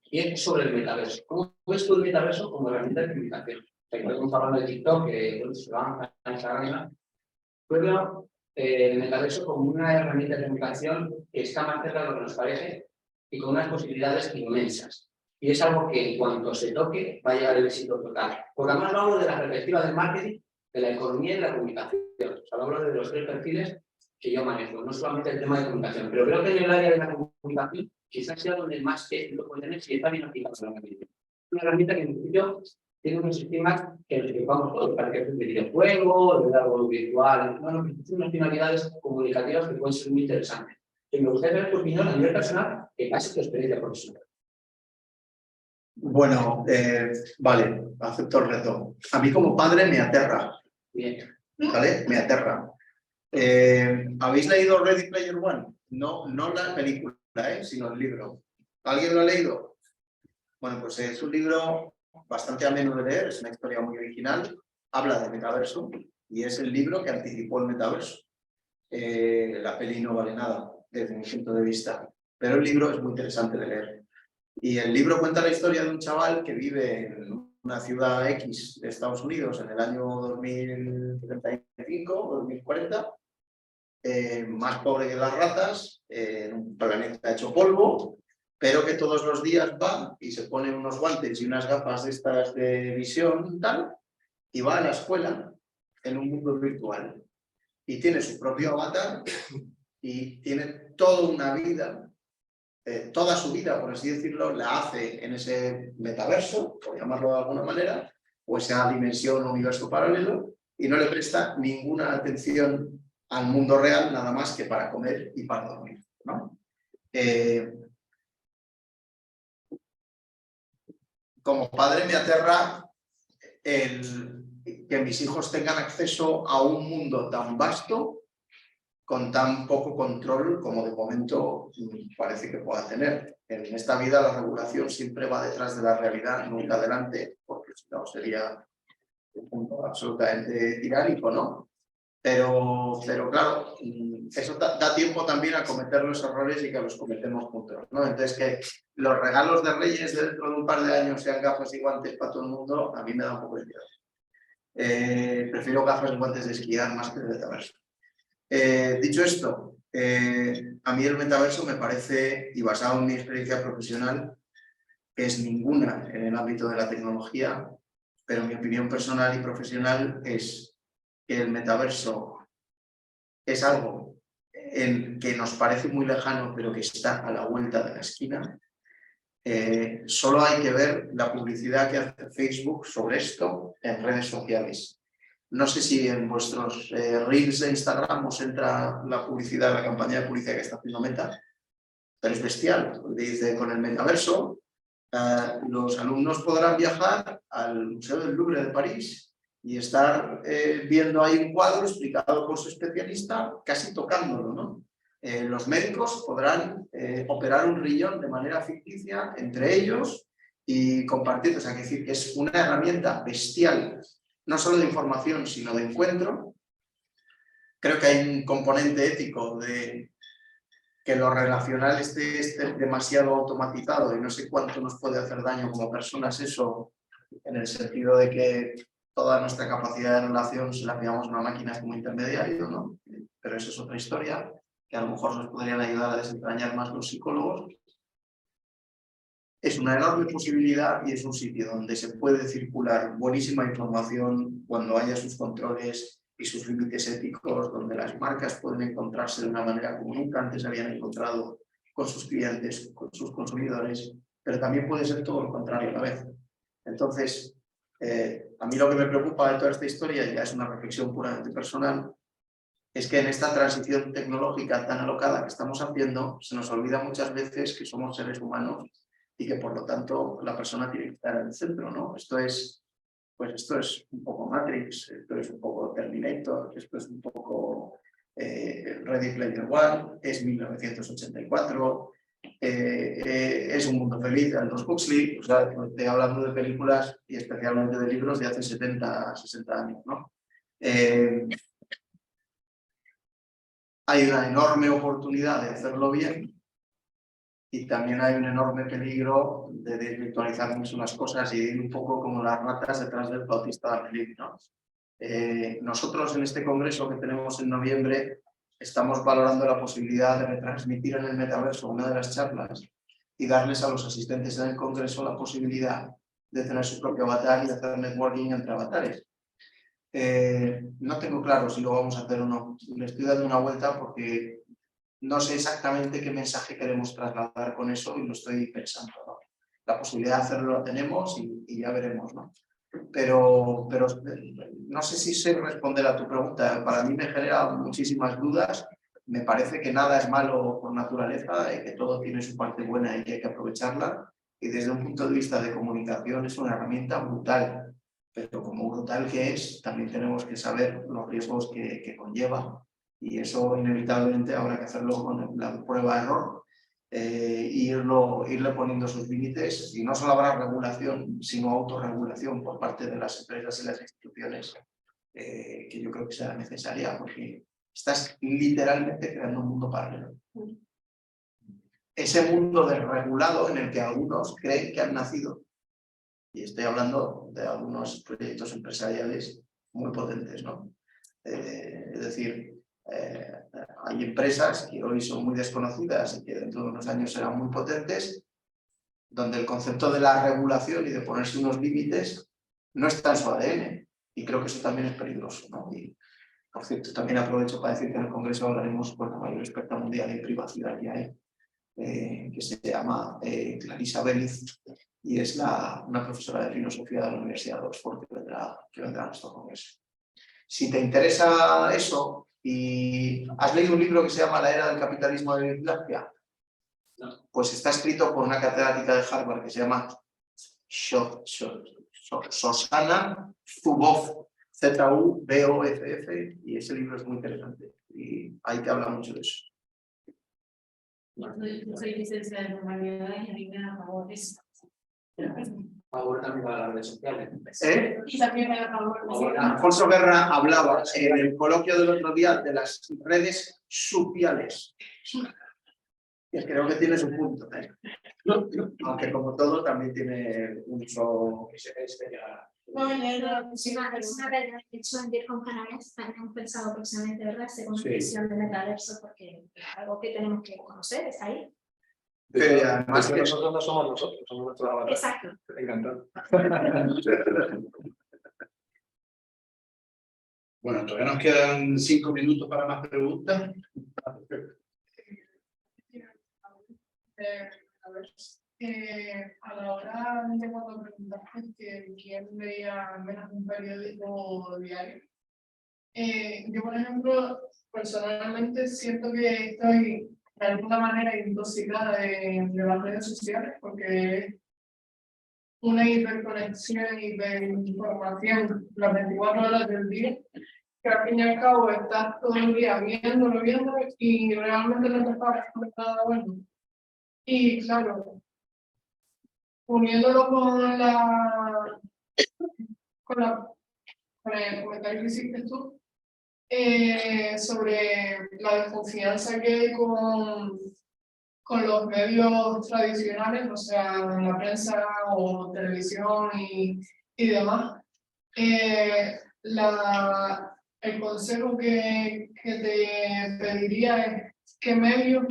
Y es sobre el metaverso. ¿Cómo ves tú el metaverso como herramienta de comunicación? O sea, que estamos hablando de TikTok, que se van a Instagram. Pues veo el metaverso como una herramienta de comunicación que está más cerca de lo que nos parece y con unas posibilidades inmensas. Y es algo que en cuanto se toque va a llegar el éxito total. Porque además lo hablo de la perspectiva del marketing, de la economía y de la comunicación. O sea, lo hablo de los 3 perfiles que yo manejo, no solamente el tema de comunicación, pero creo que en el área de la comunicación quizás sea donde más éxito puede tener si está bien aplicado a la herramienta. Una herramienta que en principio tiene unos sistemas que nos equipamos todos para que es un videojuego, de algo virtual, bueno, tiene unas finalidades comunicativas que pueden ser muy interesantes. Y me gustaría ver tu opinión a nivel personal que pase tu experiencia profesional.
Bueno, vale, acepto el reto. A mí como padre me aterra.
Bien.
¿Vale? Me aterra. ¿Habéis leído Ready Player One? No la película, sino el libro. ¿Alguien lo ha leído? Bueno, pues es un libro bastante ameno de leer, es una historia muy original, habla de metaverso y es el libro que anticipó el metaverso. La peli no vale nada desde mi punto de vista, pero el libro es muy interesante de leer. Y el libro cuenta la historia de un chaval que vive en una ciudad X de Estados Unidos en el año 2035 o 2040, más pobre que las ratas, en un planeta hecho polvo, pero que todos los días va y se pone unos guantes y unas gafas de estas de visión tal, y va a la escuela en un mundo virtual. Y tiene su propio avatar y tiene toda una vida, toda su vida, por así decirlo, la hace en ese metaverso, por llamarlo de alguna manera, o esa dimensión o universo paralelo, y no le presta ninguna atención al mundo real, nada más que para comer y para dormir, ¿no? Como padre me aterra que mis hijos tengan acceso a un mundo tan vasto con tan poco control como de momento parece que pueda tener. En esta vida la regulación siempre va detrás de la realidad, nunca adelante, porque si no sería un punto absolutamente tiránico, ¿no? Pero claro, eso da tiempo también a cometer los errores y que los cometemos juntos, ¿no? Entonces que los regalos de Reyes de dentro de un par de años sean gafas y guantes para todo el mundo, a mí me da un poco de miedo. Prefiero gafas y guantes de esquiar más que de metaverso. Dicho esto, a mí el metaverso me parece, y basado en mi experiencia profesional, que es ninguna en el ámbito de la tecnología, pero mi opinión personal y profesional es que el metaverso es algo que nos parece muy lejano, pero que está a la vuelta de la esquina. Solo hay que ver la publicidad que hace Facebook sobre esto en redes sociales. No sé si en vuestros reels de Instagram os entra la publicidad, la campaña de publicidad que está haciendo Meta, pero es bestial. Dice, con el metaverso, los alumnos podrán viajar al Museo del Louvre de París y estar viendo ahí un cuadro explicado por su especialista, casi tocándolo, ¿no? Los médicos podrán operar un riñón de manera ficticia entre ellos y compartir. O sea, que decir que es una herramienta bestial, no solo de información, sino de encuentro. Creo que hay un componente ético de que lo relacional esté demasiado automatizado y no sé cuánto nos puede hacer daño como personas eso, en el sentido de que toda nuestra capacidad de relación se la enviamos a una máquina como intermediario, ¿no? Pero eso es otra historia que a lo mejor nos podrían ayudar a desentrañar más los psicólogos. Es una enorme posibilidad y es un sitio donde se puede circular buenísima información cuando haya sus controles y sus límites éticos, donde las marcas pueden encontrarse de una manera como nunca antes habían encontrado con sus clientes, con sus consumidores, pero también puede ser todo lo contrario a la vez. Entonces, a mí lo que me preocupa de toda esta historia, y ya es una reflexión puramente personal, es que en esta transición tecnológica tan alocada que estamos haciendo, se nos olvida muchas veces que somos seres humanos y que por lo tanto la persona tiene que estar en el centro, ¿no? Esto es un poco Matrix, esto es un poco Terminator, esto es un poco Ready Player One, es 1984, es Un Mundo Feliz de Aldous Huxley. O sea, estoy hablando de películas y especialmente de libros de hace 70, 60 años, ¿no? Hay una enorme oportunidad de hacerlo bien y también hay un enorme peligro de desvirtualizar mucho las cosas y ir un poco como las ratas detrás del flautista de Felipe, ¿no? Nosotros en este congreso que tenemos en noviembre estamos valorando la posibilidad de retransmitir en el metaverso una de las charlas y darles a los asistentes en el congreso la posibilidad de tener su propio avatar y de hacer networking entre avatares. No tengo claro si lo vamos a hacer o no. Le estoy dando una vuelta porque no sé exactamente qué mensaje queremos trasladar con eso y lo estoy pensando, ¿no? La posibilidad de hacerlo la tenemos y ya veremos, ¿no? Pero no sé si sé responder a tu pregunta. Para mí me genera muchísimas dudas. Me parece que nada es malo por naturaleza y que todo tiene su parte buena y que hay que aprovecharla. Y desde un punto de vista de comunicación es una herramienta brutal. Pero como brutal que es, también tenemos que saber los riesgos que conlleva. Y eso inevitablemente habrá que hacerlo con la prueba-error. Irle poniendo sus límites, y no solo habrá regulación, sino autorregulación por parte de las empresas y las instituciones, que yo creo que será necesaria, porque estás literalmente creando un mundo paralelo. ese mundo desregulado en el que algunos creen que han nacido. Y estoy hablando de algunos proyectos empresariales muy potentes, ¿no? Es decir, hay empresas que hoy son muy desconocidas y que dentro de unos años serán muy potentes, donde el concepto de la regulación y de ponerse unos límites no está en su ADN. Y creo que eso también es peligroso, ¿no? Y, por cierto, también aprovecho para decir que en el Congreso hablaremos con la mayor experta mundial en privacidad que hay, que se llama Clarissa Beliz, y es una profesora de filosofía de la Universidad de Oxford que vendrá a nuestro Congreso. Si te interesa eso y has leído un libro que se llama La era del capitalismo de vigilancia, pues está escrito por una catedrática de Harvard que se llama Shoshana Zuboff, Zuboff, y ese libro es muy interesante y ahí te habla mucho de eso.
Yo soy licenciada en humanidades y a mí me da favor eso.
Favor también para las redes sociales.
Y también me da favor.
Alfonso Guerra hablaba en el coloquio del otro día de las redes sociales. Y creo que tiene su punto, ¿eh? Aunque como todo también tiene un uso que se llegará.
Es una realidad. De hecho, en DIRCOM Canarias también hemos pensado próximamente, ¿verdad?, según la visión del metaverso, porque es algo que tenemos que conocer, está ahí.
De hecho,
Además que
nosotros no somos nosotros, somos nuestros avatares.
Exacto.
Encantado.
Bueno, todavía nos quedan 5 minutos para más preguntas.
A la hora de cuando preguntaste que quién veía menos un periódico diario, yo, por ejemplo, personalmente siento que estoy de alguna manera intoxicada de las redes sociales, porque es una hiperconexión, hiperinformación las 24 horas del día, que al fin y al cabo estás todo el día viéndolo y realmente no te está pasando nada bueno. Y claro, uniéndolo con el comentario que hiciste tú, sobre la desconfianza que hay con los medios tradicionales, o sea, la prensa o televisión y demás, el consejo que te pediría es qué medios,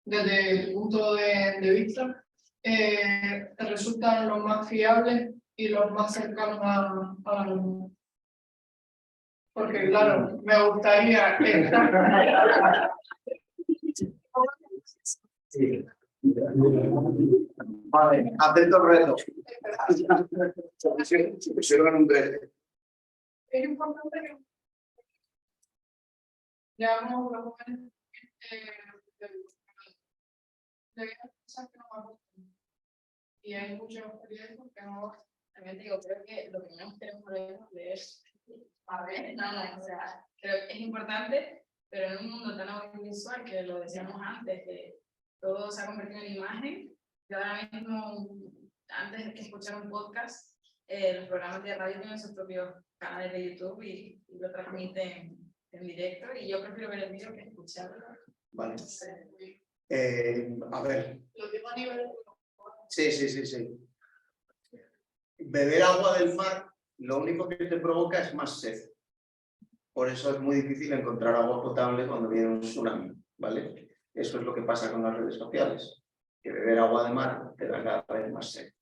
desde tu punto de vista, te resultan los más fiables y los más cercanos a la realidad. Porque claro, me gustaría
Vale, acepto el reto.
Se pusieron un reto.
es importante que veamos los jóvenes de cosas que no van a gustar. Y hay muchos periódicos que no.
También digo, creo que lo que menos tenemos problemas de leer a ver nada, o sea, creo que es importante, pero en un mundo tan audiovisual que lo decíamos antes, que todo se ha convertido en imagen, que ahora mismo, antes de que escuchar un podcast, los programas de radio tienen sus propios canales de YouTube y lo transmiten en directo, y yo prefiero ver el vídeo que escucharlo.
Vale. A ver.
Lo digo a nivel.
Sí. Beber agua del mar, lo único que te provoca es más sed. Por eso es muy difícil encontrar agua potable cuando viene un tsunami, ¿vale? Eso es lo que pasa con las redes sociales, que beber agua de mar te da cada vez más sed.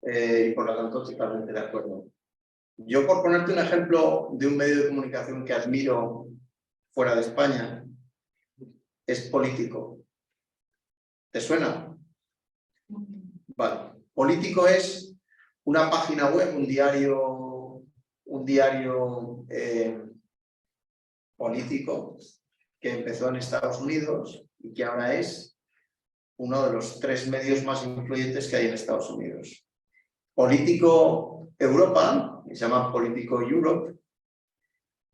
Y por lo tanto, totalmente de acuerdo. Yo, por ponerte un ejemplo de un medio de comunicación que admiro fuera de España, es Político. ¿Te suena? Vale. Político es una página web, un diario político que empezó en Estados Unidos y que ahora es uno de los 3 medios más influyentes que hay en Estados Unidos. Político Europa, que se llama Político Europe,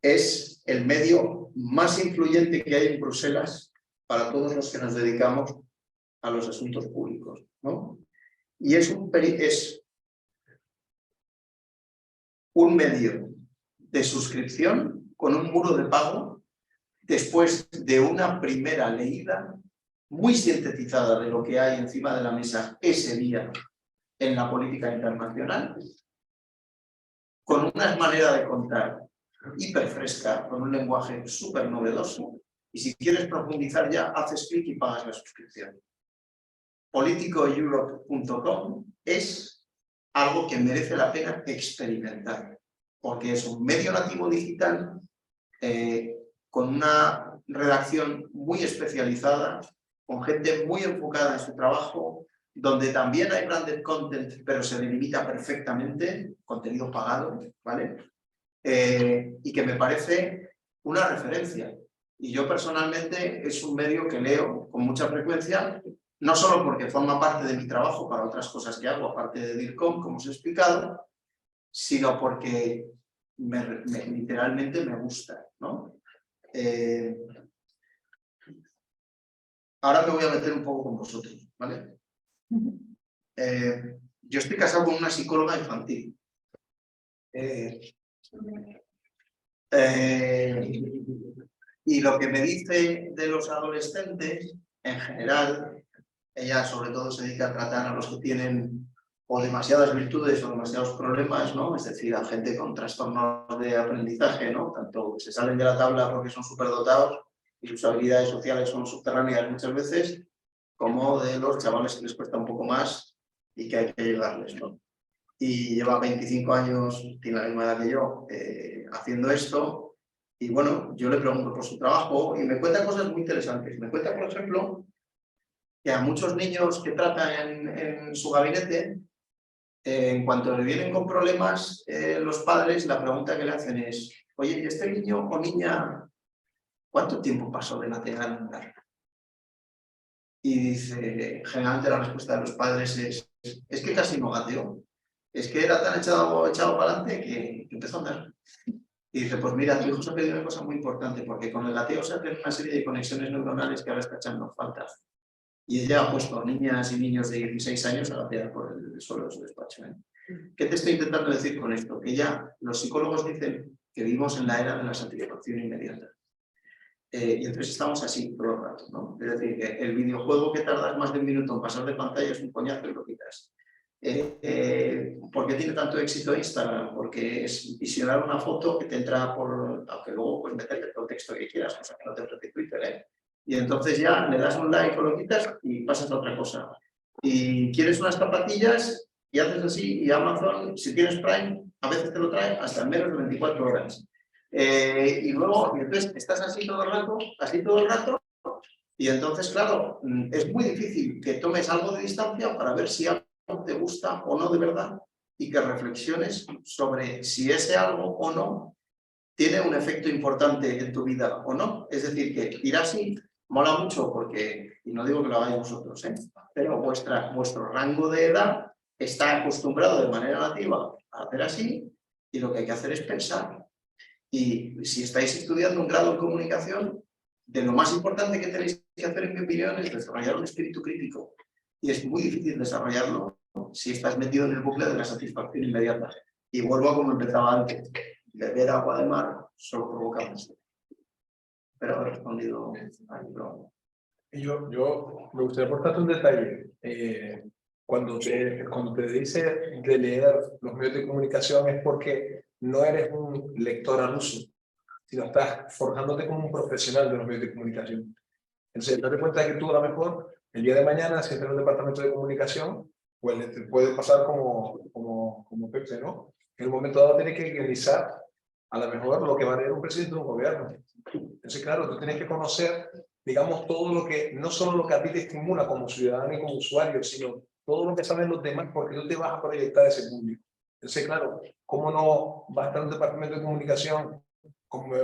es el medio más influyente que hay en Bruselas para todos los que nos dedicamos a los asuntos públicos, ¿no? Y es un medio de suscripción con un muro de pago después de una primera leída muy sintetizada de lo que hay encima de la mesa ese día en la política internacional, con una manera de contar hiper fresca, con un lenguaje súper novedoso, y si quieres profundizar ya, haces clic y pagas la suscripción. Politicoeurope.com es algo que merece la pena experimentar, porque es un medio nativo digital con una redacción muy especializada, con gente muy enfocada en su trabajo, donde también hay branded content, pero se delimita perfectamente, contenido pagado, ¿vale? Y que me parece una referencia. Y yo personalmente es un medio que leo con mucha frecuencia, no solo porque forma parte de mi trabajo para otras cosas que hago, aparte de DIRCOM, como os he explicado, sino porque literalmente me gusta, ¿no? Ahora me voy a meter un poco con vosotros, ¿vale? Yo estoy casado con una psicóloga infantil. Y lo que me dice de los adolescentes, en general, ella sobre todo se dedica a tratar a los que tienen o demasiadas virtudes o demasiados problemas, ¿no? Es decir, a gente con trastornos de aprendizaje, ¿no? Tanto que se salen de la tabla porque son superdotados y sus habilidades sociales son subterráneas muchas veces, como de los chavales que les cuesta un poco más y que hay que ayudarles, ¿no? Y lleva 25 años, tiene la misma edad que yo, haciendo esto. Y bueno, yo le pregunto por su trabajo y me cuenta cosas muy interesantes. Me cuenta, por ejemplo, que a muchos niños que tratan en su gabinete, en cuanto le vienen con problemas, los padres, la pregunta que le hacen es: oye, ¿y este niño o niña cuánto tiempo pasó de lateral a andar? Y dice, generalmente la respuesta de los padres es que casi no gateó. Es que era tan echado para adelante que empezó a andar. Y dice, pues mira, tu hijo se ha pedido una cosa muy importante, porque con el gateo se hacen una serie de conexiones neuronales que ahora está echando falta. Y ella ha puesto a niñas y niños de 16 años a gatear por el suelo de su despacho. ¿Qué te estoy intentando decir con esto? Que ya los psicólogos dicen que vivimos en la era de la satisfacción inmediata. Y entonces estamos así todo el rato, ¿no? Es decir, que el videojuego que tardas más de un minuto en pasar de pantalla es un coñazo y lo quitas. ¿Por qué tiene tanto éxito Instagram? Porque es visionar una foto que te entra por... aunque luego puedes meterte todo el texto que quieras, cosa que no te ofrece Twitter, Y entonces ya le das un like o lo quitas y pasas a otra cosa. Y quieres unas zapatillas y haces así, y Amazon, si tienes Prime, a veces te lo trae hasta en menos de 24 horas. Y luego, y entonces estás así todo el rato, y entonces, claro, es muy difícil que tomes algo de distancia para ver si algo te gusta o no de verdad y que reflexiones sobre si ese algo o no tiene un efecto importante en tu vida o no. Es decir, que ir así mola mucho porque, y no digo que lo hagáis vosotros, pero vuestro rango de edad está acostumbrado de manera nativa a hacer así, y lo que hay que hacer es pensar. Y si estáis estudiando un grado en comunicación, de lo más importante que tenéis que hacer, en mi opinión, es desarrollar un espíritu crítico. Y es muy difícil desarrollarlo si estás metido en el bucle de la satisfacción inmediata. Y vuelvo a como empezaba antes. Beber agua de mar solo provoca más. Pero haber respondido a mi pregunta.
Yo me gustaría aportarte un detalle. Cuando te dice de leer los medios de comunicación es porque no eres un lector al uso, sino estás forjándote como un profesional de los medios de comunicación. Entonces, date cuenta que tú a lo mejor el día de mañana, si estás en un departamento de comunicación, pues te puede pasar como Pepe, ¿no? En un momento dado tienes que guionizar a lo mejor lo que va a leer un presidente de un gobierno. Entonces, claro, tú tienes que conocer, digamos, todo lo que, no solo lo que a ti te estimula como ciudadano y como usuario, sino todo lo que saben los demás, porque tú te vas a proyectar a ese público. Entonces, claro, ¿cómo no va a estar un departamento de comunicación, como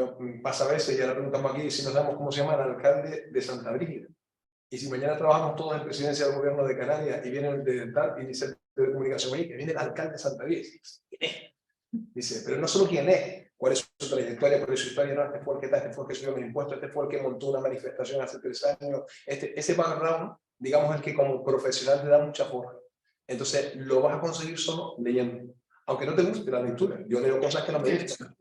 pasa a veces, ya le preguntamos aquí, si nos damos cómo se llama el alcalde de Santa Brígida? Y si mañana trabajamos todos en presidencia del gobierno de Canarias y viene el de tal y dice el de comunicación, oye, que viene el alcalde de Santa Brígida. ¿Quién es? Dice, pero no solo quién es, cuál es su trayectoria, cuál es su historia, no, este fue el que está, este fue el que subió los impuestos, este fue el que montó una manifestación hace 3 años, ese background, digamos, el que como profesional te da mucha forma. Entonces, lo vas a conseguir solo leyendo. Aunque no te guste la lectura, yo leo cosas que no me gustan.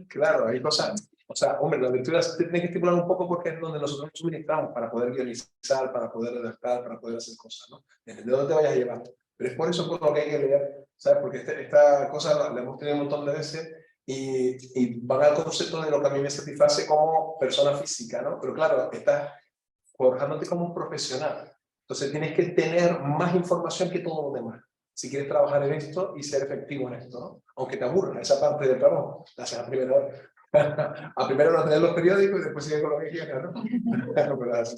Claro, hay cosas, O sea, hombre, la lectura se tiene que estimular un poco porque es donde nosotros nos suministramos para poder guionizar, para poder redactar, para poder hacer cosas, ¿no? Depende de dónde te vayas a llevar. Pero es por eso por lo que hay que leer, ¿sabes? Porque esta cosa la hemos tenido un montón de veces y van al concepto de lo que a mí me satisface como persona física, ¿no? Pero claro, estás forjándote como un profesional. Entonces tienes que tener más información que todos los demás. Si quieres trabajar en esto y ser efectivo en esto, ¿no? Aunque te aburra esa parte del trabajo, la haces a primera hora. A primero no tener los periódicos y después sigue con lo que quieras, ¿no? Pero así.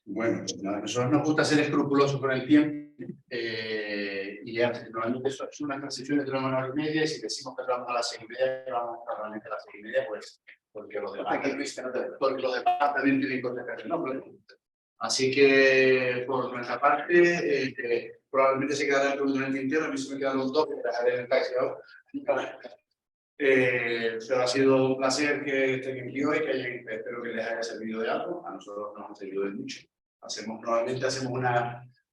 Bueno, pues nada, a nosotros nos gusta ser escrupulosos con el tiempo y ya, normalmente son unas transiciones de 1:30 y si decimos que vamos a las 6:30, vamos realmente a las 6:30, pues porque los demás, porque los demás también tienen cosas que hacer, ¿no? Así que por nuestra parte, probablemente se quedará el punto en el tintero, a mí se me quedan los dos, que dejaré en el taxi ahora. Pero ha sido un placer que estén aquí hoy, espero que les haya servido de algo, a nosotros nos ha servido de mucho. Normalmente hacemos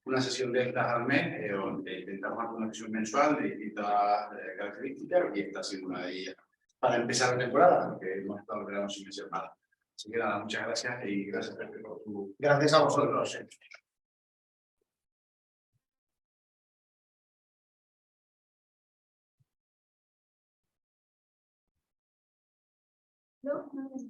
una sesión de estas al mes, donde intentamos hacer una sesión mensual de distintas características, y esta ha sido una de ellas para empezar la temporada, porque hemos estado en verano sin hacer nada. Así que nada, muchas gracias y gracias Pepe por tu...
Gracias a vosotros.
No, no, no.